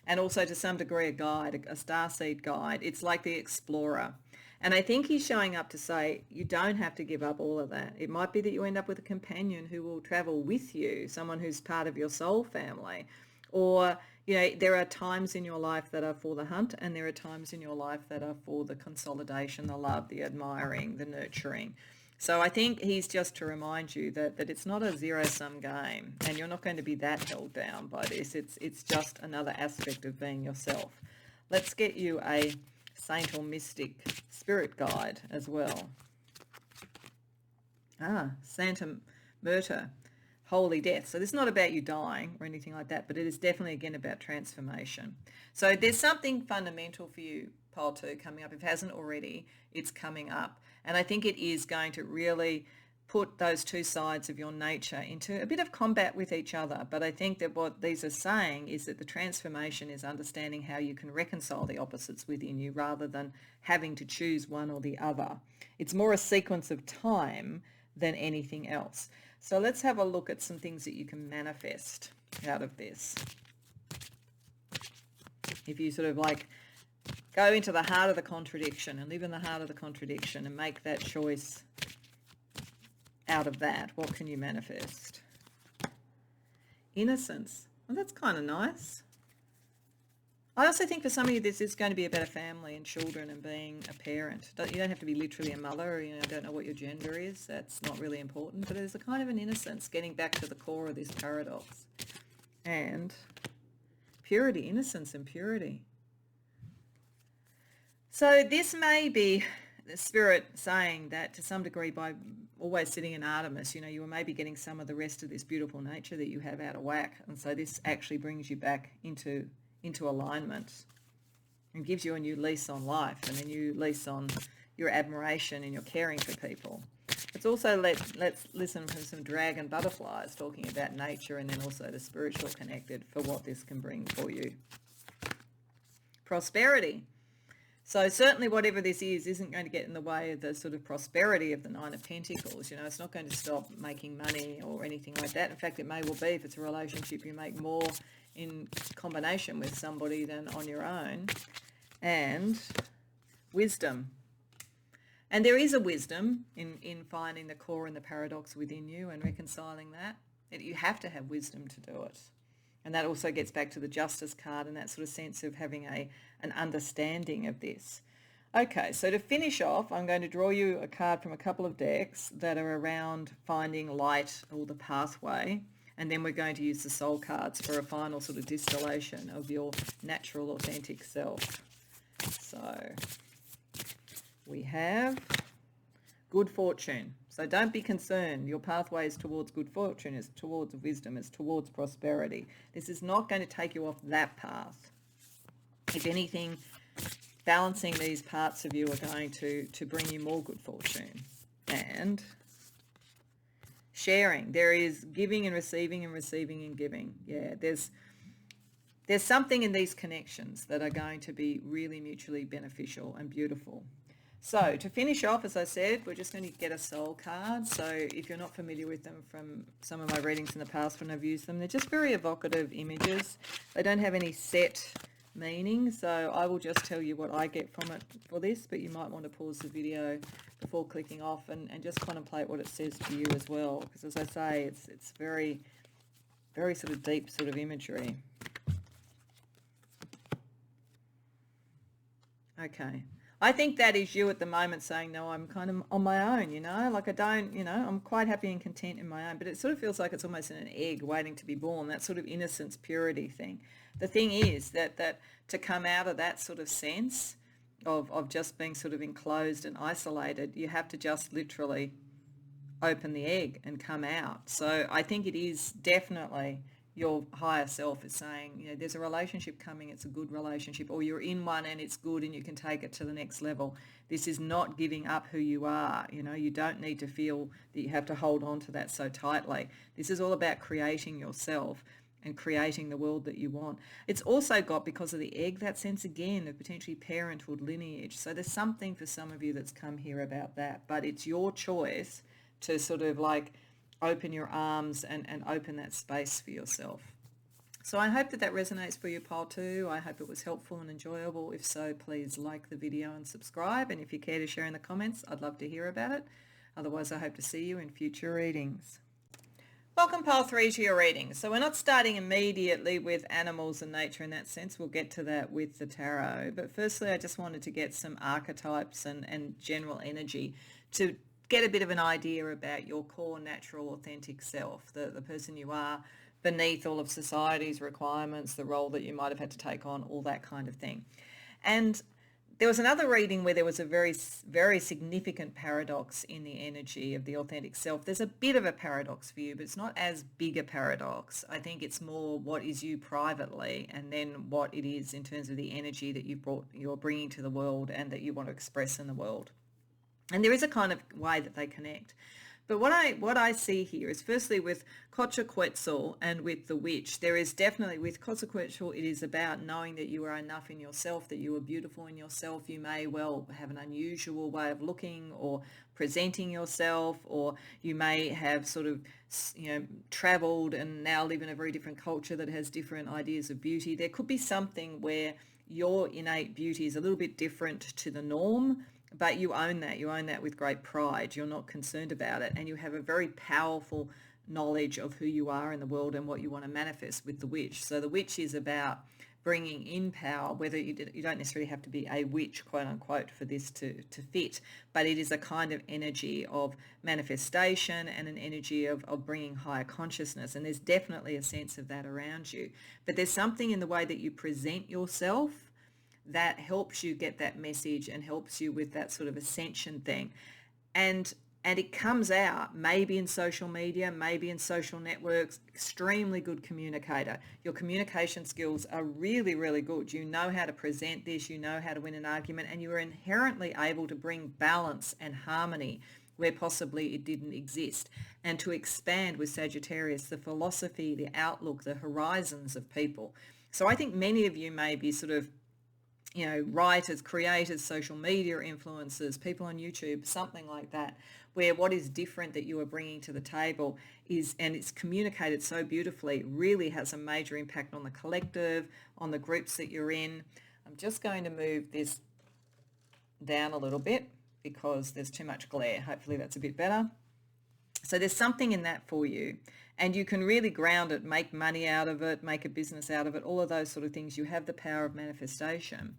and also to some degree a guide, a starseed guide. It's like the explorer. And I think he's showing up to say you don't have to give up all of that. It might be that you end up with a companion who will travel with you, someone who's part of your soul family. Or, there are times in your life that are for the hunt, and there are times in your life that are for the consolidation, the love, the admiring, the nurturing. So I think he's just to remind you that it's not a zero-sum game, and you're not going to be that held down by this. It's just another aspect of being yourself. Let's get you a saint or mystic spirit guide as well. Santa Murta, holy death. So this is not about you dying or anything like that, but it is definitely, again, about transformation. So there's something fundamental for you, pile 2, coming up. If it hasn't already, it's coming up. And I think it is going to really put those two sides of your nature into a bit of combat with each other. But I think that what these are saying is that the transformation is understanding how you can reconcile the opposites within you rather than having to choose one or the other. It's more a sequence of time than anything else. So let's have a look at some things that you can manifest out of this. If you sort of like go into the heart of the contradiction and live in the heart of the contradiction and make that choice out of that, what can you manifest? Innocence. Well, that's kind of nice. I also think for some of you this is going to be about a family and children and being a parent. You don't have to be literally a mother, or, I don't know what your gender is. That's not really important, but there's a kind of an innocence, getting back to the core of this paradox. And purity, innocence and purity. So this may be the spirit saying that to some degree by always sitting in Artemis, you were maybe getting some of the rest of this beautiful nature that you have out of whack. And so this actually brings you back into alignment and gives you a new lease on life and a new lease on your admiration and your caring for people. It's also, let's listen to some dragon butterflies talking about nature and then also the spiritual connected for what this can bring for you. Prosperity. So certainly whatever this is isn't going to get in the way of the sort of prosperity of the Nine of Pentacles. It's not going to stop making money or anything like that. In fact, it may well be, if it's a relationship, you make more in combination with somebody than on your own. And wisdom. And there is a wisdom in finding the core and the paradox within you and reconciling that. You have to have wisdom to do it. And that also gets back to the Justice card and that sort of sense of having an understanding of this. Okay, so to finish off, I'm going to draw you a card from a couple of decks that are around finding light or the pathway. And then we're going to use the soul cards for a final sort of distillation of your natural, authentic self. So we have good fortune. So don't be concerned. Your pathway is towards good fortune, it's towards wisdom, it's towards prosperity. This is not going to take you off that path. If anything, balancing these parts of you are going to bring you more good fortune. And sharing. There is giving and receiving and receiving and giving. Yeah, there's something in these connections that are going to be really mutually beneficial and beautiful. So to finish off, as I said, we're just going to get a soul card. So if you're not familiar with them from some of my readings in the past when I've used them, they're just very evocative images. They don't have any set meaning, so I will just tell you what I get from it for this, but you might want to pause the video before clicking off and just contemplate what it says to you as well, because as I say, it's very, very sort of deep sort of imagery. Okay. I think that is you at the moment saying, no, I'm kind of on my own, like I don't, I'm quite happy and content in my own, but it sort of feels like it's almost in an egg waiting to be born, that sort of innocence, purity thing. The thing is that to come out of that sort of sense of just being sort of enclosed and isolated, you have to just literally open the egg and come out. So I think it is definitely your higher self is saying, there's a relationship coming, it's a good relationship, or you're in one and it's good and you can take it to the next level. This is not giving up who you are. You don't need to feel that you have to hold on to that so tightly. This is all about creating yourself and creating the world that you want. It's also got, because of the egg, that sense again of potentially parenthood lineage. So there's something for some of you that's come here about that, but it's your choice to sort of like open your arms and open that space for yourself. So I hope that resonates for you, pile 2. I hope it was helpful and enjoyable. If so, please like the video and subscribe. And if you care to share in the comments, I'd love to hear about it. Otherwise, I hope to see you in future readings. Welcome, pile 3, to your reading. So we're not starting immediately with animals and nature in that sense. We'll get to that with the tarot. But firstly, I just wanted to get some archetypes and general energy to get a bit of an idea about your core, natural, authentic self, the person you are beneath all of society's requirements, the role that you might have had to take on, all that kind of thing. And there was another reading where there was a very significant paradox in the energy of the authentic self. There's a bit of a paradox for you, but it's not as big a paradox. I think it's more what is you privately and then what it is in terms of the energy that you're bringing to the world and that you want to express in the world. And there is a kind of way that they connect. But what I see here is, firstly, with Quetzalcoatl and with the witch, there is definitely, with Quetzalcoatl, it is about knowing that you are enough in yourself, that you are beautiful in yourself. You may well have an unusual way of looking or presenting yourself, or you may have sort of, traveled and now live in a very different culture that has different ideas of beauty. There could be something where your innate beauty is a little bit different to the norm, but you own that. You own that with great pride. You're not concerned about it. And you have a very powerful knowledge of who you are in the world and what you want to manifest with the witch. So the witch is about bringing in power, whether you don't necessarily have to be a witch, quote unquote, for this to fit, but it is a kind of energy of manifestation and an energy of bringing higher consciousness. And there's definitely a sense of that around you. But there's something in the way that you present yourself that helps you get that message and helps you with that sort of ascension thing. And it comes out maybe in social media, maybe in social networks. Extremely good communicator. Your communication skills are really, really good. You know how to present this, you know how to win an argument, and you're inherently able to bring balance and harmony where possibly it didn't exist, and to expand with Sagittarius the philosophy, the outlook, the horizons of people. So I think many of you may be sort of writers, creators, social media influencers, people on YouTube, something like that, where what is different that you are bringing to the table is, and it's communicated so beautifully, really has a major impact on the collective, on the groups that you're in. I'm just going to move this down a little bit because there's too much glare. Hopefully that's a bit better. So there's something in that for you, and you can really ground it, make money out of it, make a business out of it, all of those sort of things. You have the power of manifestation.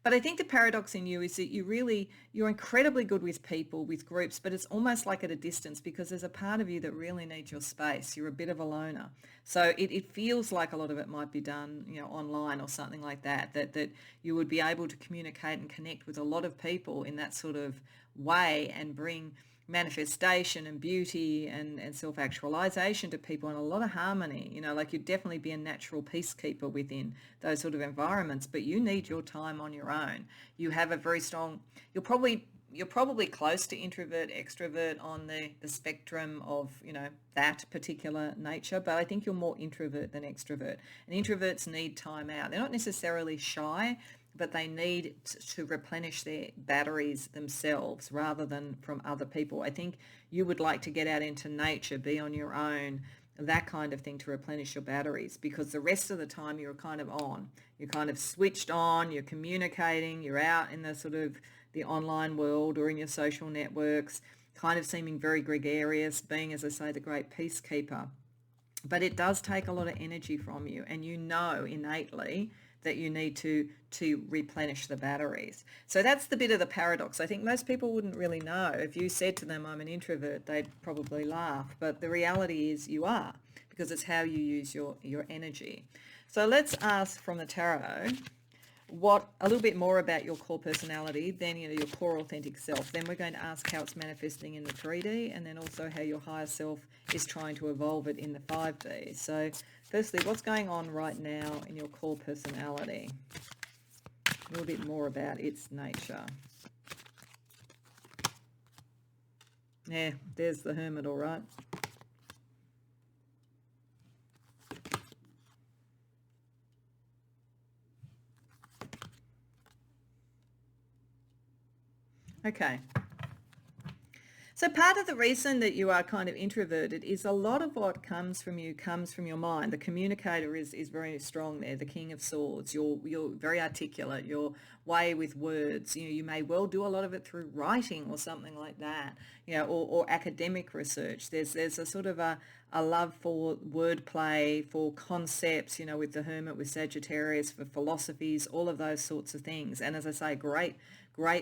But I think the paradox in you is that you're incredibly good with people, with groups, but it's almost like at a distance because there's a part of you that really needs your space. You're a bit of a loner. So it feels like a lot of it might be done, online or something like that, that you would be able to communicate and connect with a lot of people in that sort of way and bring manifestation and beauty and self-actualization to people and a lot of harmony. Like you'd definitely be a natural peacekeeper within those sort of environments, but you need your time on your own. You have a very strong, you're probably close to introvert, extrovert on the spectrum of, that particular nature, but I think you're more introvert than extrovert. And introverts need time out. They're not necessarily shy, but they need to replenish their batteries themselves rather than from other people. I think you would like to get out into nature, be on your own, that kind of thing to replenish your batteries, because the rest of the time you're kind of on. You're kind of switched on, you're communicating, you're out in the sort of the online world or in your social networks, kind of seeming very gregarious, being, as I say, the great peacekeeper. But it does take a lot of energy from you, and innately that you need to replenish the batteries. So that's the bit of the paradox. I think most people wouldn't really know. If you said to them, I'm an introvert, they'd probably laugh. But the reality is you are, because it's how you use your energy. So let's ask from the tarot a little bit more about your core personality, then your core authentic self. Then we're going to ask how it's manifesting in the 3D, and then also how your higher self is trying to evolve it in the 5D. So firstly, what's going on right now in your core personality? A little bit more about its nature. Yeah, there's the Hermit, all right. Okay. So part of the reason that you are kind of introverted is a lot of what comes from your mind. The communicator is very strong there, the King of Swords. You're very articulate, your way with words. You may well do a lot of it through writing or something like that, or academic research. There's a sort of a love for wordplay, for concepts, with the Hermit, with Sagittarius, for philosophies, all of those sorts of things. And as I say, great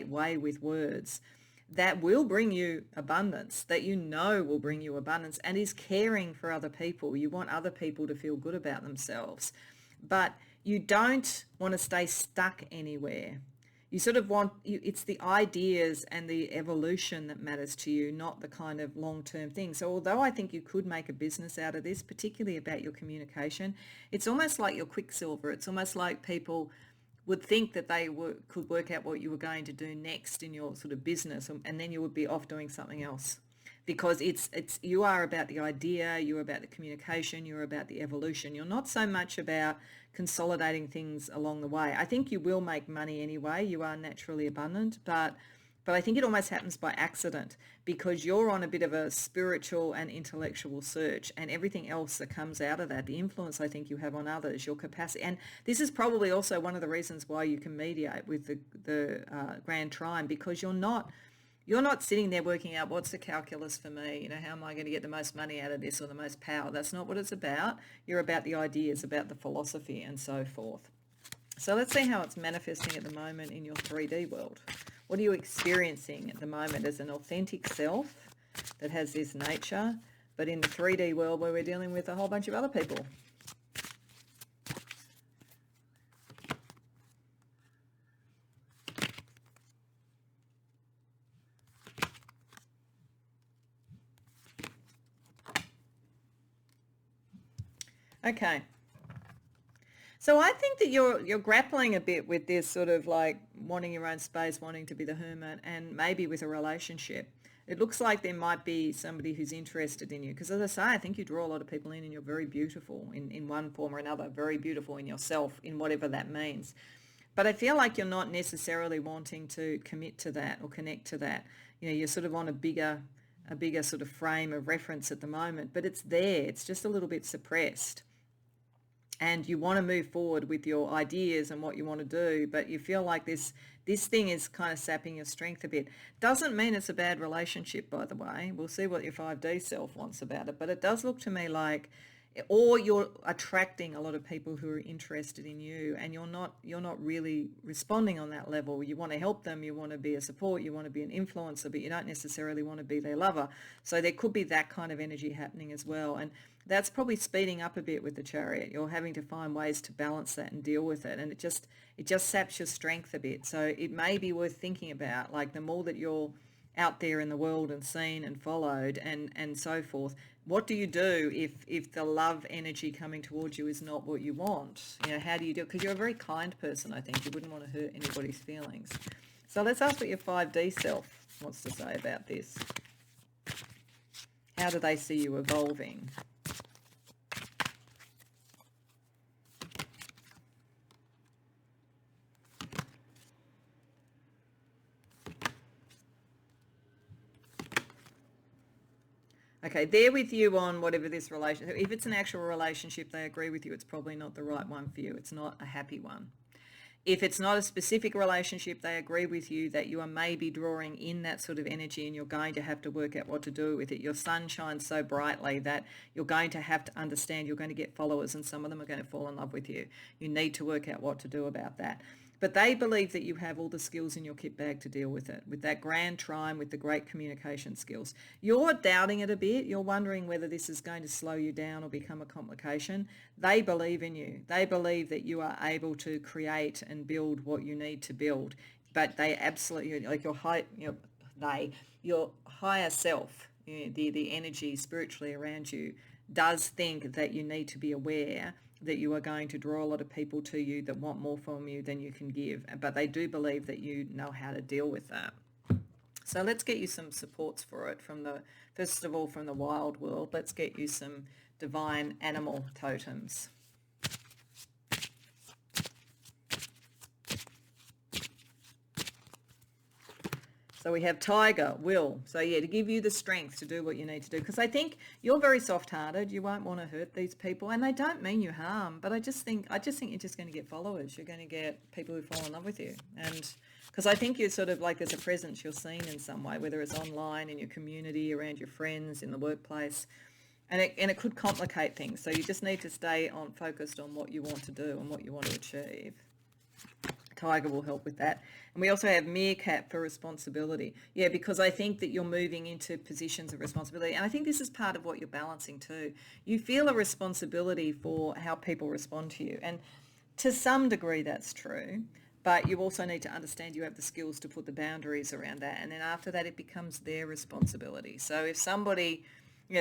way with words. that will bring you abundance, that you know will bring you abundance, and is caring for other people. You want other people to feel good about themselves, but you don't want to stay stuck anywhere. You sort of want, it's the ideas and the evolution that matters to you, not the kind of long-term thing. So although I think you could make a business out of this, particularly about your communication, it's almost like your Quicksilver. It's almost like people would think that they could work out what you were going to do next in your sort of business, and then you would be off doing something else, because it's you are about the idea, you're about the communication, you're about the evolution. You're not so much about consolidating things along the way. I think you will make money anyway. You are naturally abundant, but I think it almost happens by accident, because you're on a bit of a spiritual and intellectual search, and everything else that comes out of that, the influence I think you have on others, your capacity. And this is probably also one of the reasons why you can mediate with the Grand Trine, because you're not sitting there working out what's the calculus for me, how am I going to get the most money out of this or the most power. That's not what it's about. You're about the ideas, about the philosophy and so forth. So let's see how it's manifesting at the moment in your 3D world. What are you experiencing at the moment as an authentic self that has this nature, but in the 3D world where we're dealing with a whole bunch of other people? Okay. So I think that you're grappling a bit with this sort of like wanting your own space, wanting to be the hermit, and maybe with a relationship. It looks like there might be somebody who's interested in you, because as I say, I think you draw a lot of people in, and you're very beautiful in one form or another, very beautiful in yourself, in whatever that means. But I feel like you're not necessarily wanting to commit to that or connect to that. You're sort of on a bigger sort of frame of reference at the moment, but it's there. It's just a little bit suppressed. And you want to move forward with your ideas and what you want to do, but you feel like this thing is kind of sapping your strength a bit. Doesn't mean it's a bad relationship, by the way. We'll see what your 5D self wants about it, but it does look to me like, or you're attracting a lot of people who are interested in you, and you're not really responding on that level. You want to help them, you want to be a support, you want to be an influencer, but you don't necessarily want to be their lover. So there could be that kind of energy happening as well, and that's probably speeding up a bit with the Chariot. You're having to find ways to balance that and deal with it, and it just saps your strength a bit. So it may be worth thinking about, like, the more that you're out there in the world and seen and followed and so forth, what do you do if the love energy coming towards you is not what you want? How do you do it? Because you're a very kind person, I think. You wouldn't want to hurt anybody's feelings. So let's ask what your 5D self wants to say about this. How do they see you evolving? Okay, they're with you on whatever this relationship. If it's an actual relationship, they agree with you. It's probably not the right one for you. It's not a happy one. If it's not a specific relationship, they agree with you that you are maybe drawing in that sort of energy, and you're going to have to work out what to do with it. Your sun shines so brightly that you're going to have to understand you're going to get followers, and some of them are going to fall in love with you. You need to work out what to do about that. But they believe that you have all the skills in your kit bag to deal with it, with that Grand Trine, with the great communication skills. You're doubting it a bit. You're wondering whether this is going to slow you down or become a complication. They believe in you. They believe that you are able to create and build what you need to build. But they absolutely, like your higher self, the energy spiritually around you, does think that you need to be aware that you are going to draw a lot of people to you that want more from you than you can give. But they do believe that you know how to deal with that. So let's get you some supports for it first of all, from the wild world. Let's get you some divine animal totems. So we have tiger, will. So yeah, to give you the strength to do what you need to do. Because I think you're very soft-hearted. You won't want to hurt these people, and they don't mean you harm. But I just think you're just going to get followers. You're going to get people who fall in love with you. And because I think you're sort of like, there's a presence, you're seen in some way, whether it's online, in your community, around your friends, in the workplace. And it could complicate things. So you just need to stay focused on what you want to do and what you want to achieve. Tiger will help with that. And we also have meerkat for responsibility. Yeah, because I think that you're moving into positions of responsibility. And I think this is part of what you're balancing too. You feel a responsibility for how people respond to you. And to some degree that's true. But you also need to understand you have the skills to put the boundaries around that. And then after that, it becomes their responsibility. So if somebody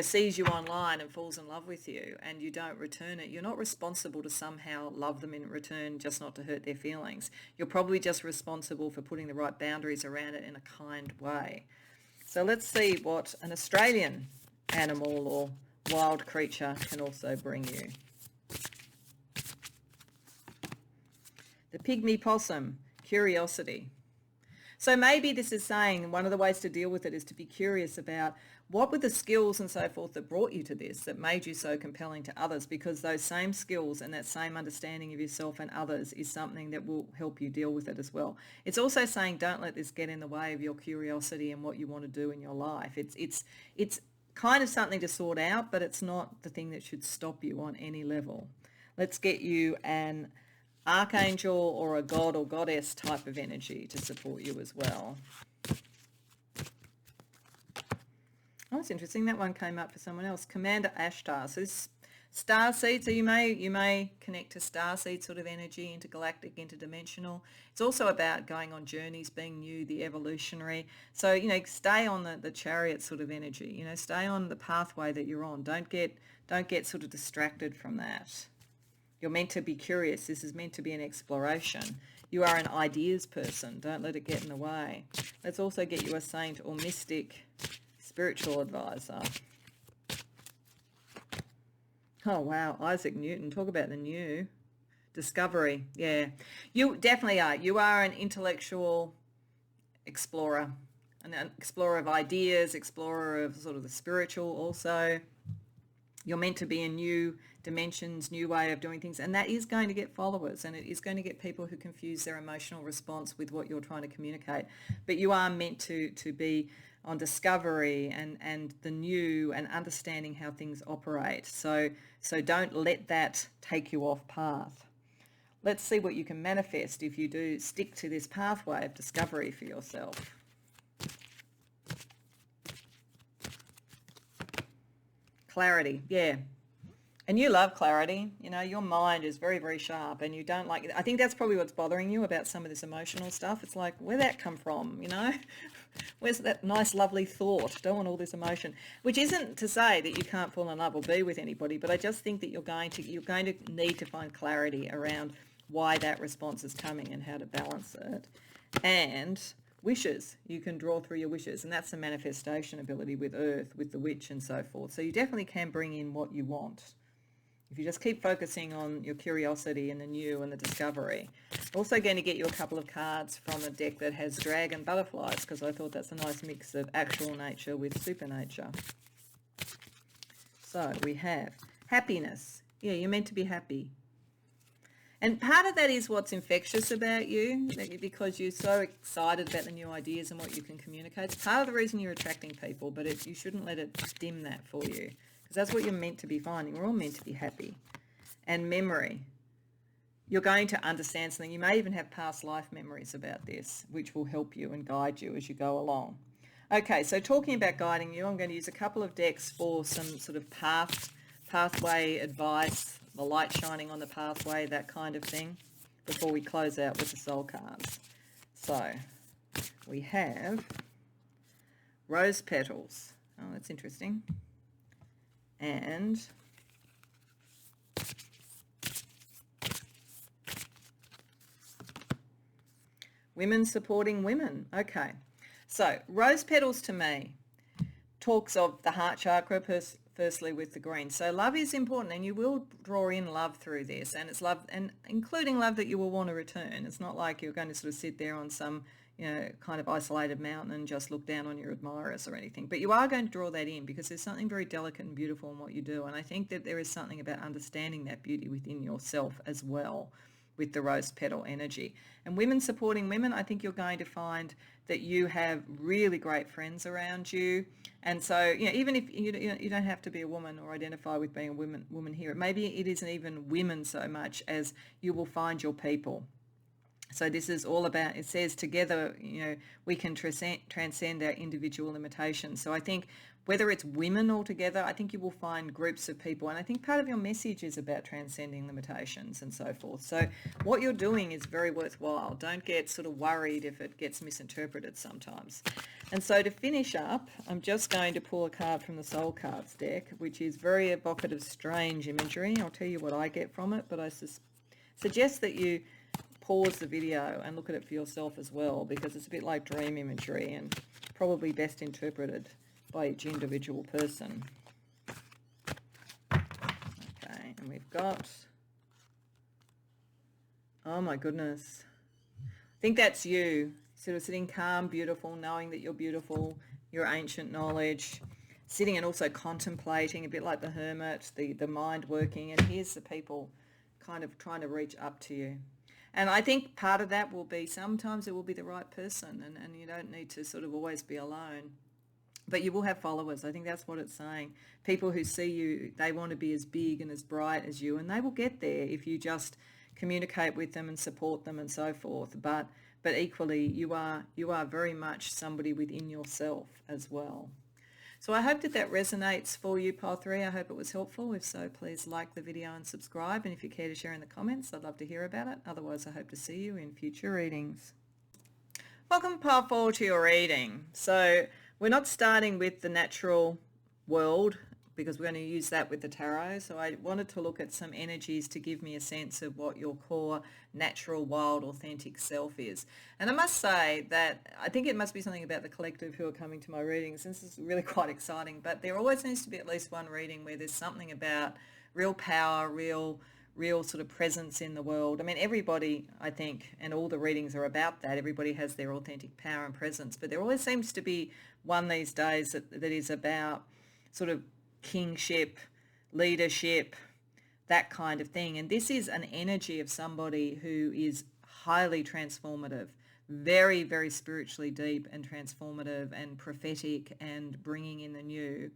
sees you online and falls in love with you and you don't return it, you're not responsible to somehow love them in return, just not to hurt their feelings. You're probably just responsible for putting the right boundaries around it in a kind way. So let's see what an Australian animal or wild creature can also bring you. The pygmy possum, curiosity. So maybe this is saying one of the ways to deal with it is to be curious about what were the skills and so forth that brought you to this, that made you so compelling to others, because those same skills and that same understanding of yourself and others is something that will help you deal with it as well. It's also saying don't let this get in the way of your curiosity and what you want to do in your life. It's kind of something to sort out, but it's not the thing that should stop you on any level. Let's get you an archangel or a god or goddess type of energy to support you as well. Oh, it's interesting. That one came up for someone else. Commander Ashtar. So this star seed. So you may connect to star seed sort of energy, intergalactic, interdimensional. It's also about going on journeys, being new, the evolutionary. So, stay on the chariot sort of energy. Stay on the pathway that you're on. Don't get sort of distracted from that. You're meant to be curious. This is meant to be an exploration. You are an ideas person. Don't let it get in the way. Let's also get you a saint or mystic spiritual advisor. Oh, wow. Isaac Newton. Talk about the new. Discovery. Yeah. You definitely are. You are an intellectual explorer. An explorer of ideas, explorer of sort of the spiritual also. You're meant to be in new dimensions, new way of doing things, and that is going to get followers, and it is going to get people who confuse their emotional response with what you're trying to communicate. But you are meant to be on discovery and the new and understanding how things operate. So don't let that take you off path. Let's see what you can manifest if you do stick to this pathway of discovery for yourself. Clarity, yeah. And you love clarity. Your mind is very, very sharp and you don't like it. I think that's probably what's bothering you about some of this emotional stuff. It's like, where'd that come from, Where's that nice, lovely thought? Don't want all this emotion. Which isn't to say that you can't fall in love or be with anybody, but I just think that you're going to need to find clarity around why that response is coming and how to balance it. And wishes, you can draw through your wishes, and that's the manifestation ability with Earth, with the witch and so forth. So you definitely can bring in what you want if you just keep focusing on your curiosity and the new and the discovery. Also going to get you a couple of cards from a deck that has dragon butterflies, because I thought that's a nice mix of actual nature with super nature. So we have happiness. Yeah, you're meant to be happy. And part of that is what's infectious about you, because you're so excited about the new ideas and what you can communicate. It's part of the reason you're attracting people, but you shouldn't let it dim that for you, because that's what you're meant to be finding. We're all meant to be happy. And memory. You're going to understand something. You may even have past life memories about this, which will help you and guide you as you go along. Okay, so talking about guiding you, I'm going to use a couple of decks for some sort of pathway advice, the light shining on the pathway, that kind of thing, before we close out with the soul cards. So we have rose petals. Oh, that's interesting. And women supporting women. Okay. So rose petals to me talks of the heart chakra, firstly with the green. So love is important, and you will draw in love through this, and it's love, and including love that you will want to return. It's not like you're going to sort of sit there on some kind of isolated mountain and just look down on your admirers or anything. But you are going to draw that in, because there's something very delicate and beautiful in what you do. And I think that there is something about understanding that beauty within yourself as well with the rose petal energy. And women supporting women, I think you're going to find that you have really great friends around you. And so, even if you don't have to be a woman or identify with being a woman here, maybe it isn't even women so much as you will find your people. So this is all about, it says together, we can transcend our individual limitations. So I think whether it's women altogether, I think you will find groups of people. And I think part of your message is about transcending limitations and so forth. So what you're doing is very worthwhile. Don't get sort of worried if it gets misinterpreted sometimes. And so to finish up, I'm just going to pull a card from the Soul Cards deck, which is very evocative, strange imagery. I'll tell you what I get from it, but I suggest that you pause the video and look at it for yourself as well, because it's a bit like dream imagery and probably best interpreted by each individual person. Okay, and we've got, oh my goodness, I think that's you, sort of sitting calm, beautiful, knowing that you're beautiful, your ancient knowledge, sitting and also contemplating, a bit like the hermit, the mind working, and here's the people kind of trying to reach up to you. And I think part of that will be sometimes it will be the right person, and you don't need to sort of always be alone. But you will have followers. I think that's what it's saying. People who see you, they want to be as big and as bright as you, and they will get there if you just communicate with them and support them and so forth. But equally, you are very much somebody within yourself as well. So I hope that resonates for you, Pile 3. I hope it was helpful. If so, please like the video and subscribe. And if you care to share in the comments, I'd love to hear about it. Otherwise, I hope to see you in future readings. Welcome, Pile 4, to your reading. So we're not starting with the natural world because we're going to use that with the tarot. So I wanted to look at some energies to give me a sense of what your core natural, wild, authentic self is. And I must say that I think it must be something about the collective who are coming to my readings. This is really quite exciting, but there always needs to be at least one reading where there's something about real power, real sort of presence in the world. I mean, everybody, I think, and all the readings are about that. Everybody has their authentic power and presence, but there always seems to be one these days that is about sort of kingship, leadership, that kind of thing. And this is an energy of somebody who is highly transformative, very, very spiritually deep and transformative and prophetic and bringing in the new.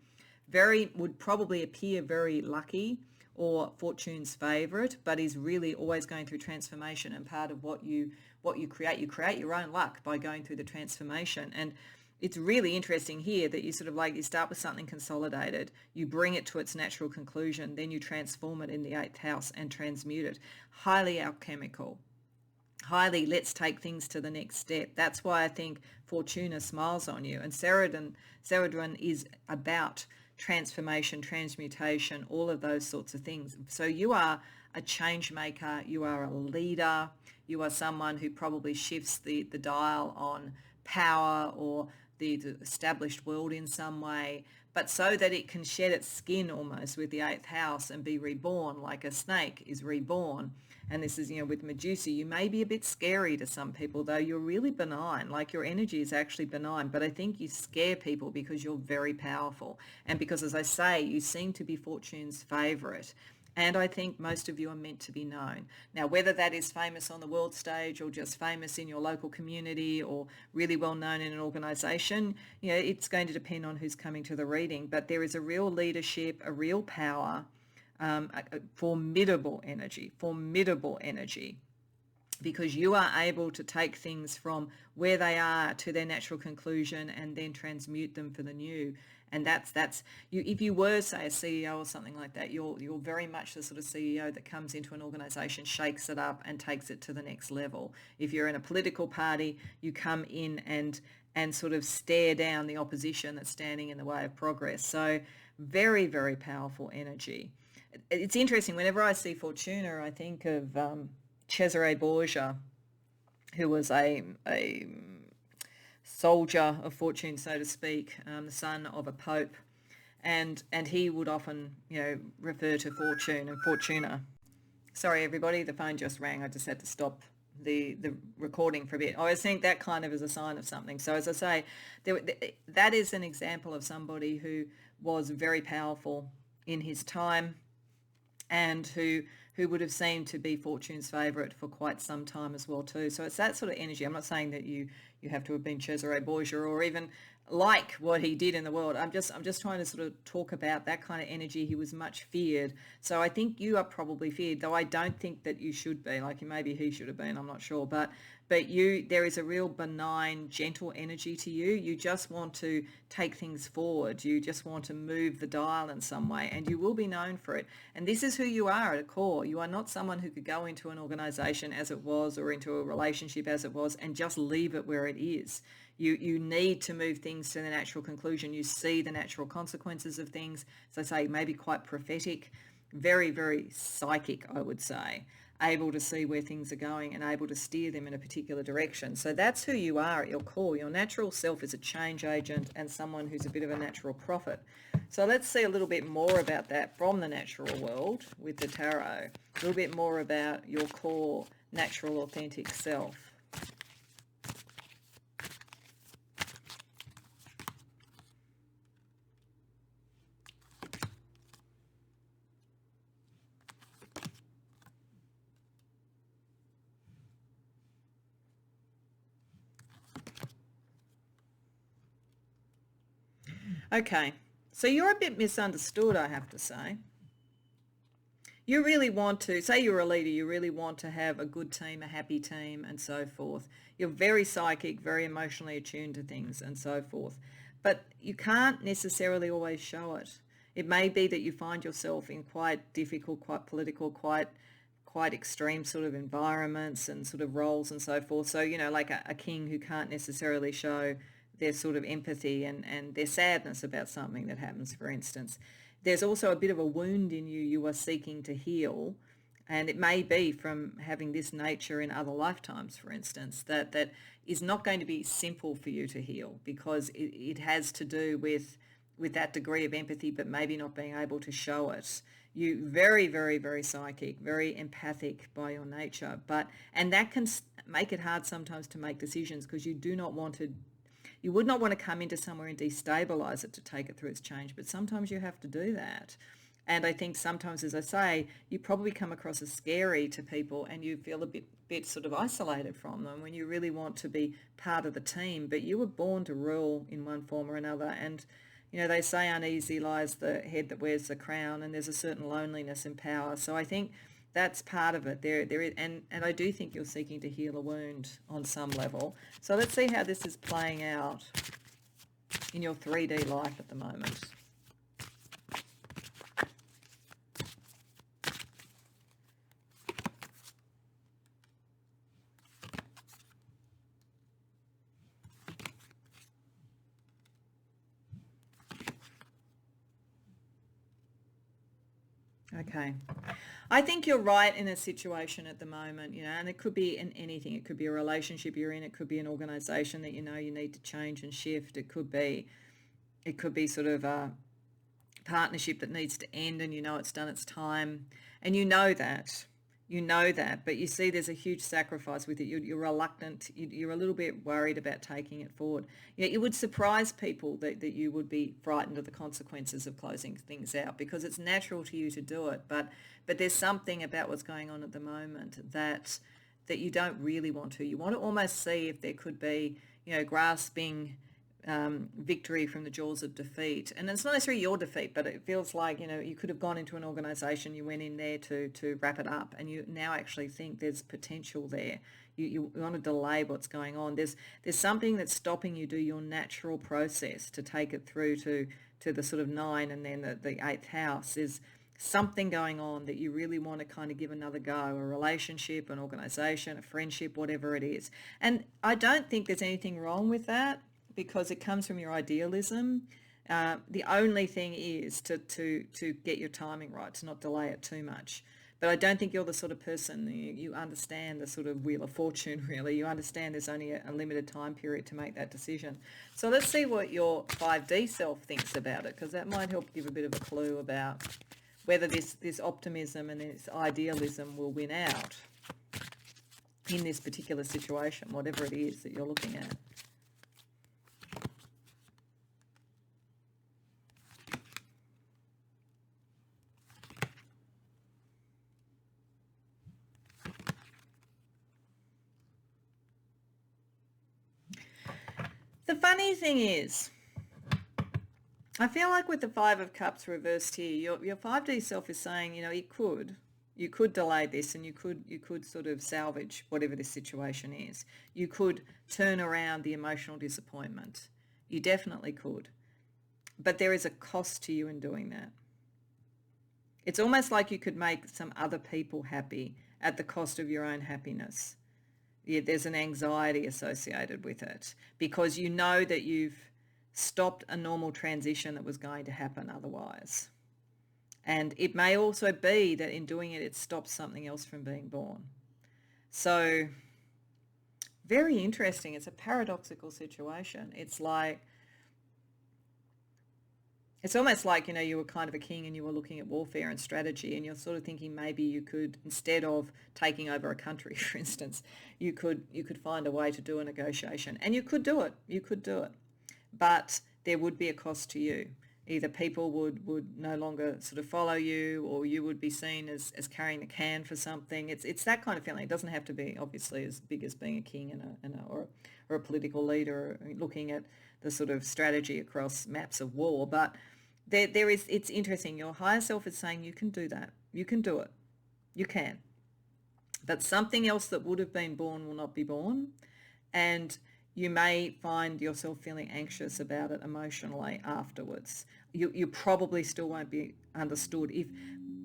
Would probably appear very lucky or fortune's favorite, but is really always going through transformation. And part of what you create your own luck by going through the transformation. And it's really interesting here that you sort of you start with something consolidated, you bring it to its natural conclusion, then you transform it in the 8th house and transmute it. Highly alchemical. Highly, let's take things to the next step. That's why I think Fortuna smiles on you. And Ceridwen is about transformation, transmutation, all of those sorts of things. So you are a change maker, you are a leader, you are someone who probably shifts the dial on power or the established world in some way, but so that it can shed its skin almost with the 8th house and be reborn like a snake is reborn. And this is, with Medusa, you may be a bit scary to some people, though you're really benign, like your energy is actually benign, but I think you scare people because you're very powerful. And because, as I say, you seem to be Fortune's favourite. And I think most of you are meant to be known. Now, whether that is famous on the world stage or just famous in your local community or really well known in an organisation, it's going to depend on who's coming to the reading. But there is a real leadership, a real power, a formidable energy, because you are able to take things from where they are to their natural conclusion and then transmute them for the new. And that's you. If you were, say, a CEO or something like that, you're very much the sort of CEO that comes into an organisation, shakes it up, and takes it to the next level. If you're in a political party, you come in and sort of stare down the opposition that's standing in the way of progress. So very, very powerful energy. It's interesting. Whenever I see Fortuna, I think of Cesare Borgia, who was a soldier of fortune, so to speak, the son of a pope, and he would often, refer to fortune and Fortuna. Sorry, everybody, the phone just rang. I just had to stop the recording for a bit. I always think that kind of is a sign of something. So as I say, that is an example of somebody who was very powerful in his time and who would have seemed to be Fortune's favourite for quite some time as well too. So it's that sort of energy. I'm not saying that you have to have been Cesare Borgia or even like what he did in the world. I'm just trying to sort of talk about that kind of energy. He was much feared. So I think you are probably feared, though I don't think that you should be. Like maybe he should have been, I'm not sure. But there is a real benign, gentle energy to you. You just want to take things forward. You just want to move the dial in some way, and you will be known for it. And this is who you are at a core. You are not someone who could go into an organization as it was or into a relationship as it was and just leave it where it is. You need to move things to the natural conclusion. You see the natural consequences of things. So I say maybe quite prophetic, very, very psychic, I would say, able to see where things are going and able to steer them in a particular direction. So that's who you are at your core. Your natural self is a change agent and someone who's a bit of a natural prophet. So let's see a little bit more about that from the natural world with the tarot. A little bit more about your core, natural, authentic self. Okay, so you're a bit misunderstood, I have to say. You really want to, say you're a leader, you really want to have a good team, a happy team, and so forth. You're very psychic, very emotionally attuned to things and so forth. But you can't necessarily always show it. It may be that you find yourself in quite difficult, quite political, quite extreme sort of environments and sort of roles and so forth. So, like a king who can't necessarily show their sort of empathy and their sadness about something that happens, for instance. There's also a bit of a wound in you are seeking to heal, and it may be from having this nature in other lifetimes, for instance, that is not going to be simple for you to heal because it has to do with that degree of empathy, but maybe not being able to show it. You very, very, very psychic, very empathic by your nature, and that can make it hard sometimes to make decisions because you would not want to come into somewhere and destabilize it to take it through its change, but sometimes you have to do that. And I think sometimes, as I say, you probably come across as scary to people and you feel a bit sort of isolated from them when you really want to be part of the team. But you were born to rule in one form or another. And, they say uneasy lies the head that wears the crown, and there's a certain loneliness in power. So I think that's part of it. There is, and I do think you're seeking to heal a wound on some level. So let's see how this is playing out in your 3D life at the moment. Okay. I think you're right in a situation at the moment, and it could be in anything. It could be a relationship you're in. It could be an organization that you need to change and shift. It could be sort of a partnership that needs to end and it's done its time. And but you see there's a huge sacrifice with it. You're reluctant. You're a little bit worried about taking it forward. It would surprise people that you would be frightened of the consequences of closing things out because it's natural to you to do it. But there's something about what's going on at the moment that you don't really want to. You want to almost see if there could be, grasping victory from the jaws of defeat. And it's not necessarily your defeat, but it feels like, you could have gone into an organization, you went in there to wrap it up, and you now actually think there's potential there. You want to delay what's going on. There's something that's stopping you do your natural process to take it through to the sort of 9 and then the 8th house. Is something going on that you really want to kind of give another go, a relationship, an organization, a friendship, whatever it is. And I don't think there's anything wrong with that, because it comes from your idealism. The only thing is to get your timing right, to not delay it too much. But I don't think you're the sort of person, you understand the sort of wheel of fortune, really. You understand there's only a limited time period to make that decision. So let's see what your 5D self thinks about it, because that might help give a bit of a clue about whether this optimism and this idealism will win out in this particular situation, whatever it is that you're looking at. The funny thing is, I feel like with the Five of Cups reversed here, your 5D self is saying, you could delay this, and you could sort of salvage whatever this situation is. You could turn around the emotional disappointment. You definitely could. But there is a cost to you in doing that. It's almost like you could make some other people happy at the cost of your own happiness. Yeah, there's an anxiety associated with it because you know that you've stopped a normal transition that was going to happen otherwise. And it may also be that in doing it, it stops something else from being born. So very interesting. It's a paradoxical situation. It's almost like, you were kind of a king and you were looking at warfare and strategy, and you're sort of thinking maybe you could, instead of taking over a country, for instance, you could find a way to do a negotiation. And you could do it. You could do it. But there would be a cost to you. Either people would no longer sort of follow you, or you would be seen as carrying the can for something. It's that kind of feeling. It doesn't have to be obviously as big as being a king or a political leader, or looking at the sort of strategy across maps of war. But it's interesting. Your higher self is saying you can do that. You can do it. You can. But something else that would have been born will not be born. And you may find yourself feeling anxious about it emotionally afterwards. You probably still won't be understood. If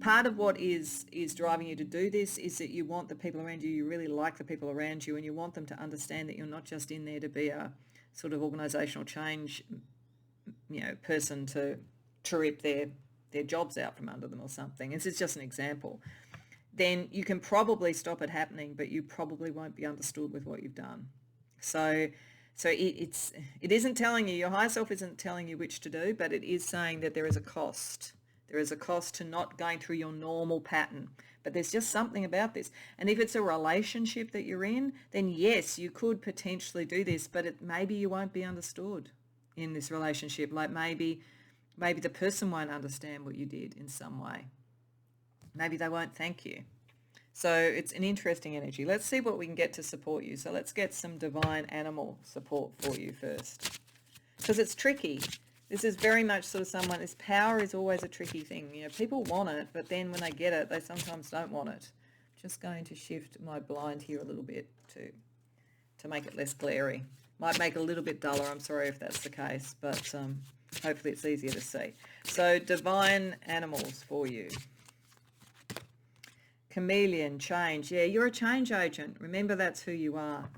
part of what is driving you to do this is that you want the people around you, you really like the people around you, and you want them to understand that you're not just in there to be a sort of organisational change, person to rip their jobs out from under them or something. This is just an example. Then you can probably stop it happening, but you probably won't be understood with what you've done. So it isn't telling you, your higher self isn't telling you which to do, but it is saying that there is a cost. There is a cost to not going through your normal pattern. But there's just something about this. And if it's a relationship that you're in, then yes, you could potentially do this, but maybe you won't be understood in this relationship. Like maybe the person won't understand what you did in some way. Maybe they won't thank you. So it's an interesting energy. Let's see what we can get to support you. So let's get some divine animal support for you first. Because it's tricky. This is very much sort of someone, this power is always a tricky thing. People want it, but then when they get it, they sometimes don't want it. Just going to shift my blind here a little bit to make it less glary. Might make it a little bit duller, I'm sorry if that's the case, but hopefully it's easier to see. So divine animals for you. Chameleon, change. Yeah, you're a change agent. Remember, that's who you are.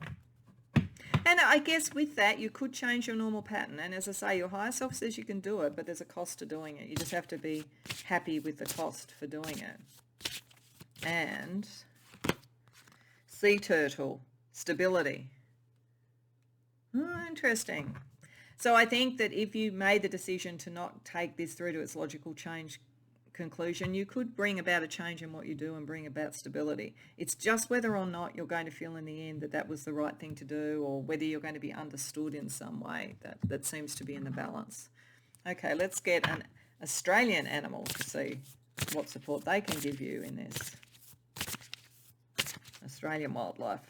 And I guess with that, you could change your normal pattern. And as I say, your higher self says you can do it, but there's a cost to doing it. You just have to be happy with the cost for doing it. And sea turtle, stability. Oh, interesting. So I think that if you made the decision to not take this through to its logical change conclusion, you could bring about a change in what you do and bring about stability. It's just whether or not you're going to feel in the end that that was the right thing to do, or whether you're going to be understood in some way. That seems to be in the balance. Okay, let's get an Australian animal to see what support they can give you in this. Australian wildlife.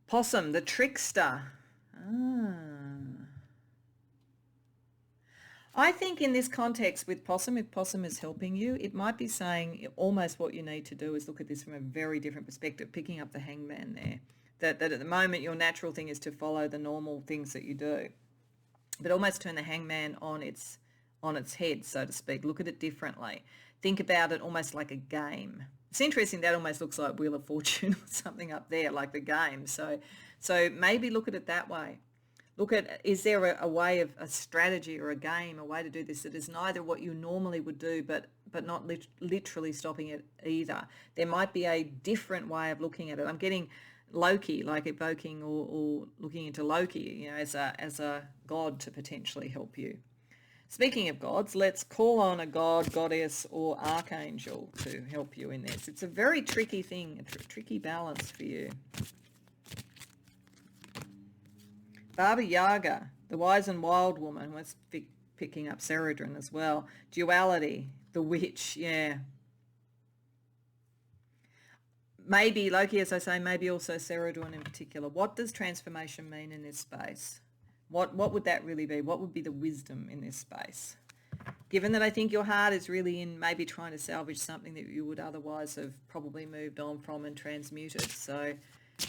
Possum, the trickster. I think in this context with possum, if possum is helping you, it might be saying almost what you need to do is look at this from a very different perspective, picking up the hangman there. That at the moment your natural thing is to follow the normal things that you do, but almost turn the hangman on its head, so to speak. Look at it differently. Think about it almost like a game. It's interesting, that almost looks like Wheel of Fortune or something up there, like the game. So maybe look at it that way. Look at, is there a way of a strategy or a game, a way to do this that is neither what you normally would do, but not literally stopping it either. There might be a different way of looking at it. I'm getting Loki, like evoking or looking into Loki, as a god to potentially help you. Speaking of gods, let's call on a god, goddess, or archangel to help you in this. It's a very tricky thing, a tricky balance for you. Baba Yaga, the wise and wild woman, was picking up Ceridron as well. Duality, the witch, yeah. Maybe, Loki, as I say, maybe also Ceridron in particular. What does transformation mean in this space? What would that really be? What would be the wisdom in this space? Given that I think your heart is really in maybe trying to salvage something that you would otherwise have probably moved on from and transmuted. So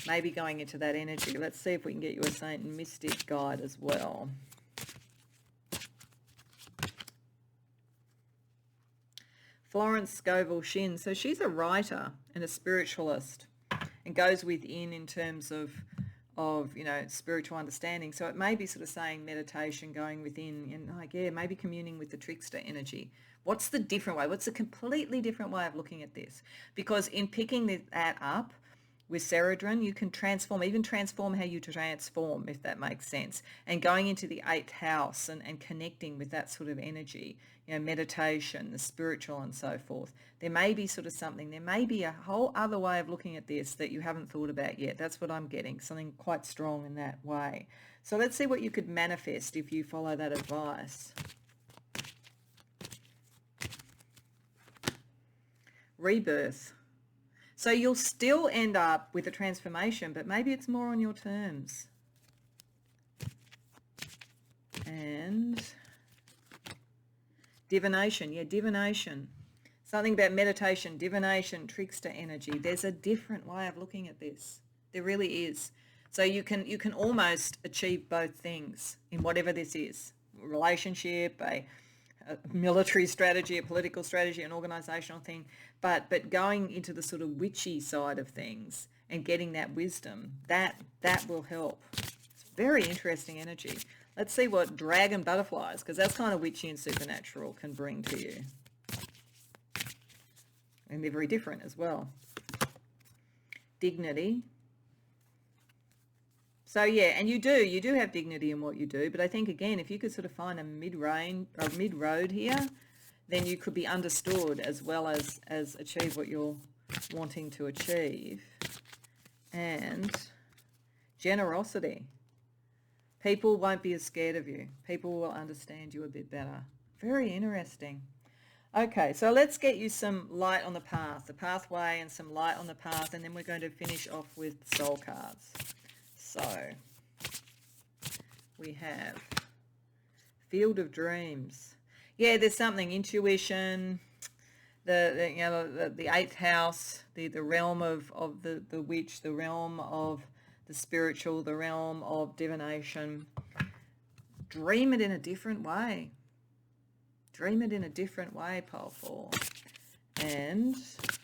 maybe going into that energy. Let's see if we can get you a saint and mystic guide as well. Florence Scovel Shin. So she's a writer and a spiritualist and goes within in terms of spiritual understanding. So it may be sort of saying meditation, going within, and maybe communing with the trickster energy. What's the different way? What's a completely different way of looking at this? Because in picking that up with Ceredron, you can even transform how you transform, if that makes sense. And going into the 8th house and connecting with that sort of energy, meditation, the spiritual and so forth. There may be there may be a whole other way of looking at this that you haven't thought about yet. That's what I'm getting, something quite strong in that way. So let's see what you could manifest if you follow that advice. Rebirth. So you'll still end up with a transformation, but maybe it's more on your terms. And divination. Yeah, divination. Something about meditation, divination, trickster energy. There's a different way of looking at this. There really is. So you can almost achieve both things in whatever this is. Relationship, a military strategy, a political strategy, an organizational thing, but going into the sort of witchy side of things and getting that wisdom, that will help. It's very interesting energy. Let's see what dragon butterflies, because that's kind of witchy and supernatural, can bring to you. And they're very different as well. Dignity. So yeah, and you do have dignity in what you do, but I think again, if you could sort of find a mid-road here, then you could be understood as well as achieve what you're wanting to achieve. And generosity. People won't be as scared of you. People will understand you a bit better. Very interesting. Okay, so let's get you some light on the path, the pathway and some light on the path, and then we're going to finish off with soul cards. So we have Field of Dreams. Yeah, there's something, intuition, the 8th house, the realm of the witch, the realm of the spiritual, the realm of divination. Dream it in a different way. Dream it in a different way, Pole 4. And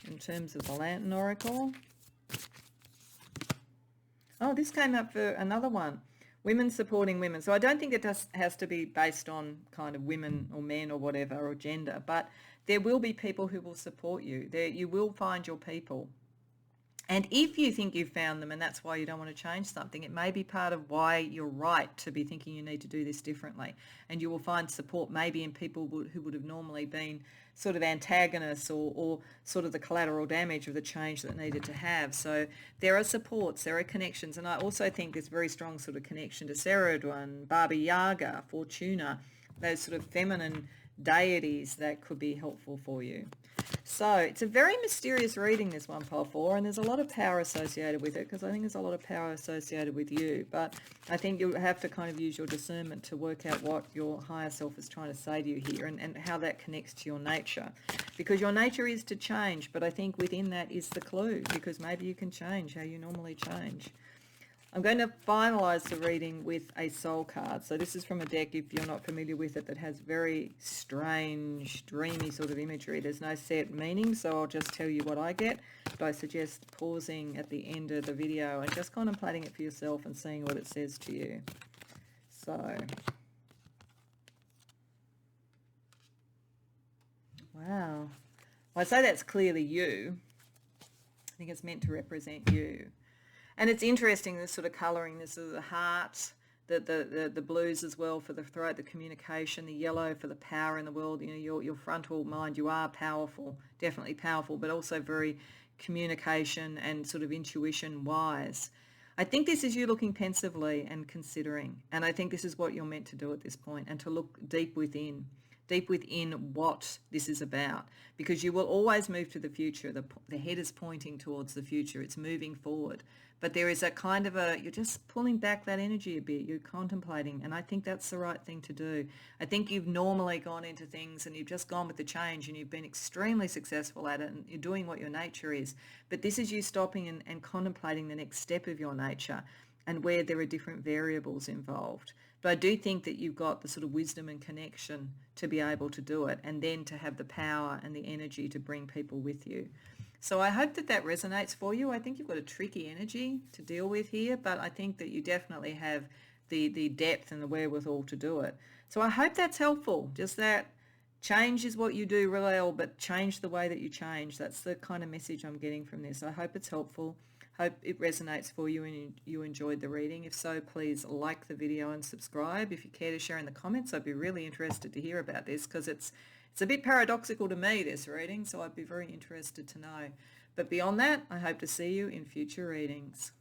in terms of the Lantern Oracle, oh, this came up for another one. Women supporting women. So I don't think it has to be based on kind of women or men or whatever or gender, but there will be people who will support you. You will find your people. And if you think you've found them and that's why you don't want to change something, it may be part of why you're right to be thinking you need to do this differently. And you will find support maybe in people who would have normally been sort of antagonists or sort of the collateral damage of the change that needed to have. So there are supports, there are connections. And I also think there's very strong sort of connection to Ceredron, Baba Yaga, Fortuna, those sort of feminine deities that could be helpful for you. So it's a very mysterious reading, this one, Pole 4, and there's a lot of power associated with it because I think there's a lot of power associated with you. But I think you'll have to kind of use your discernment to work out what your higher self is trying to say to you here and how that connects to your nature. Because your nature is to change, but I think within that is the clue, because maybe you can change how you normally change. I'm going to finalise the reading with a soul card. So this is from a deck, if you're not familiar with it, that has very strange, dreamy sort of imagery. There's no set meaning, so I'll just tell you what I get. But I suggest pausing at the end of the video and just contemplating it for yourself and seeing what it says to you. So, wow. Well, I say that's clearly you. I think it's meant to represent you. And it's interesting, this sort of colouring, this is the heart, the blues as well for the throat, the communication, the yellow for the power in the world. You know, your frontal mind, you are powerful, definitely powerful, but also very communication and sort of intuition wise. I think this is you looking pensively and considering, and I think this is what you're meant to do at this point, and to look deep within, deep within what this is about, because you will always move to the future. The head is pointing towards the future. It's moving forward. But there is a kind of you're just pulling back that energy a bit. You're contemplating. And I think that's the right thing to do. I think you've normally gone into things and you've just gone with the change and you've been extremely successful at it and you're doing what your nature is. But this is you stopping and contemplating the next step of your nature and where there are different variables involved. But I do think that you've got the sort of wisdom and connection to be able to do it, and then to have the power and the energy to bring people with you. So I hope that resonates for you. I think you've got a tricky energy to deal with here, but I think that you definitely have the depth and the wherewithal to do it. So I hope that's helpful. Just that change is what you do really well, but change the way that you change. That's the kind of message I'm getting from this. I hope it's helpful. Hope it resonates for you and you enjoyed the reading. If so, please like the video and subscribe. If you care to share in the comments, I'd be really interested to hear about this, because it's a bit paradoxical to me, this reading, so I'd be very interested to know. But beyond that, I hope to see you in future readings.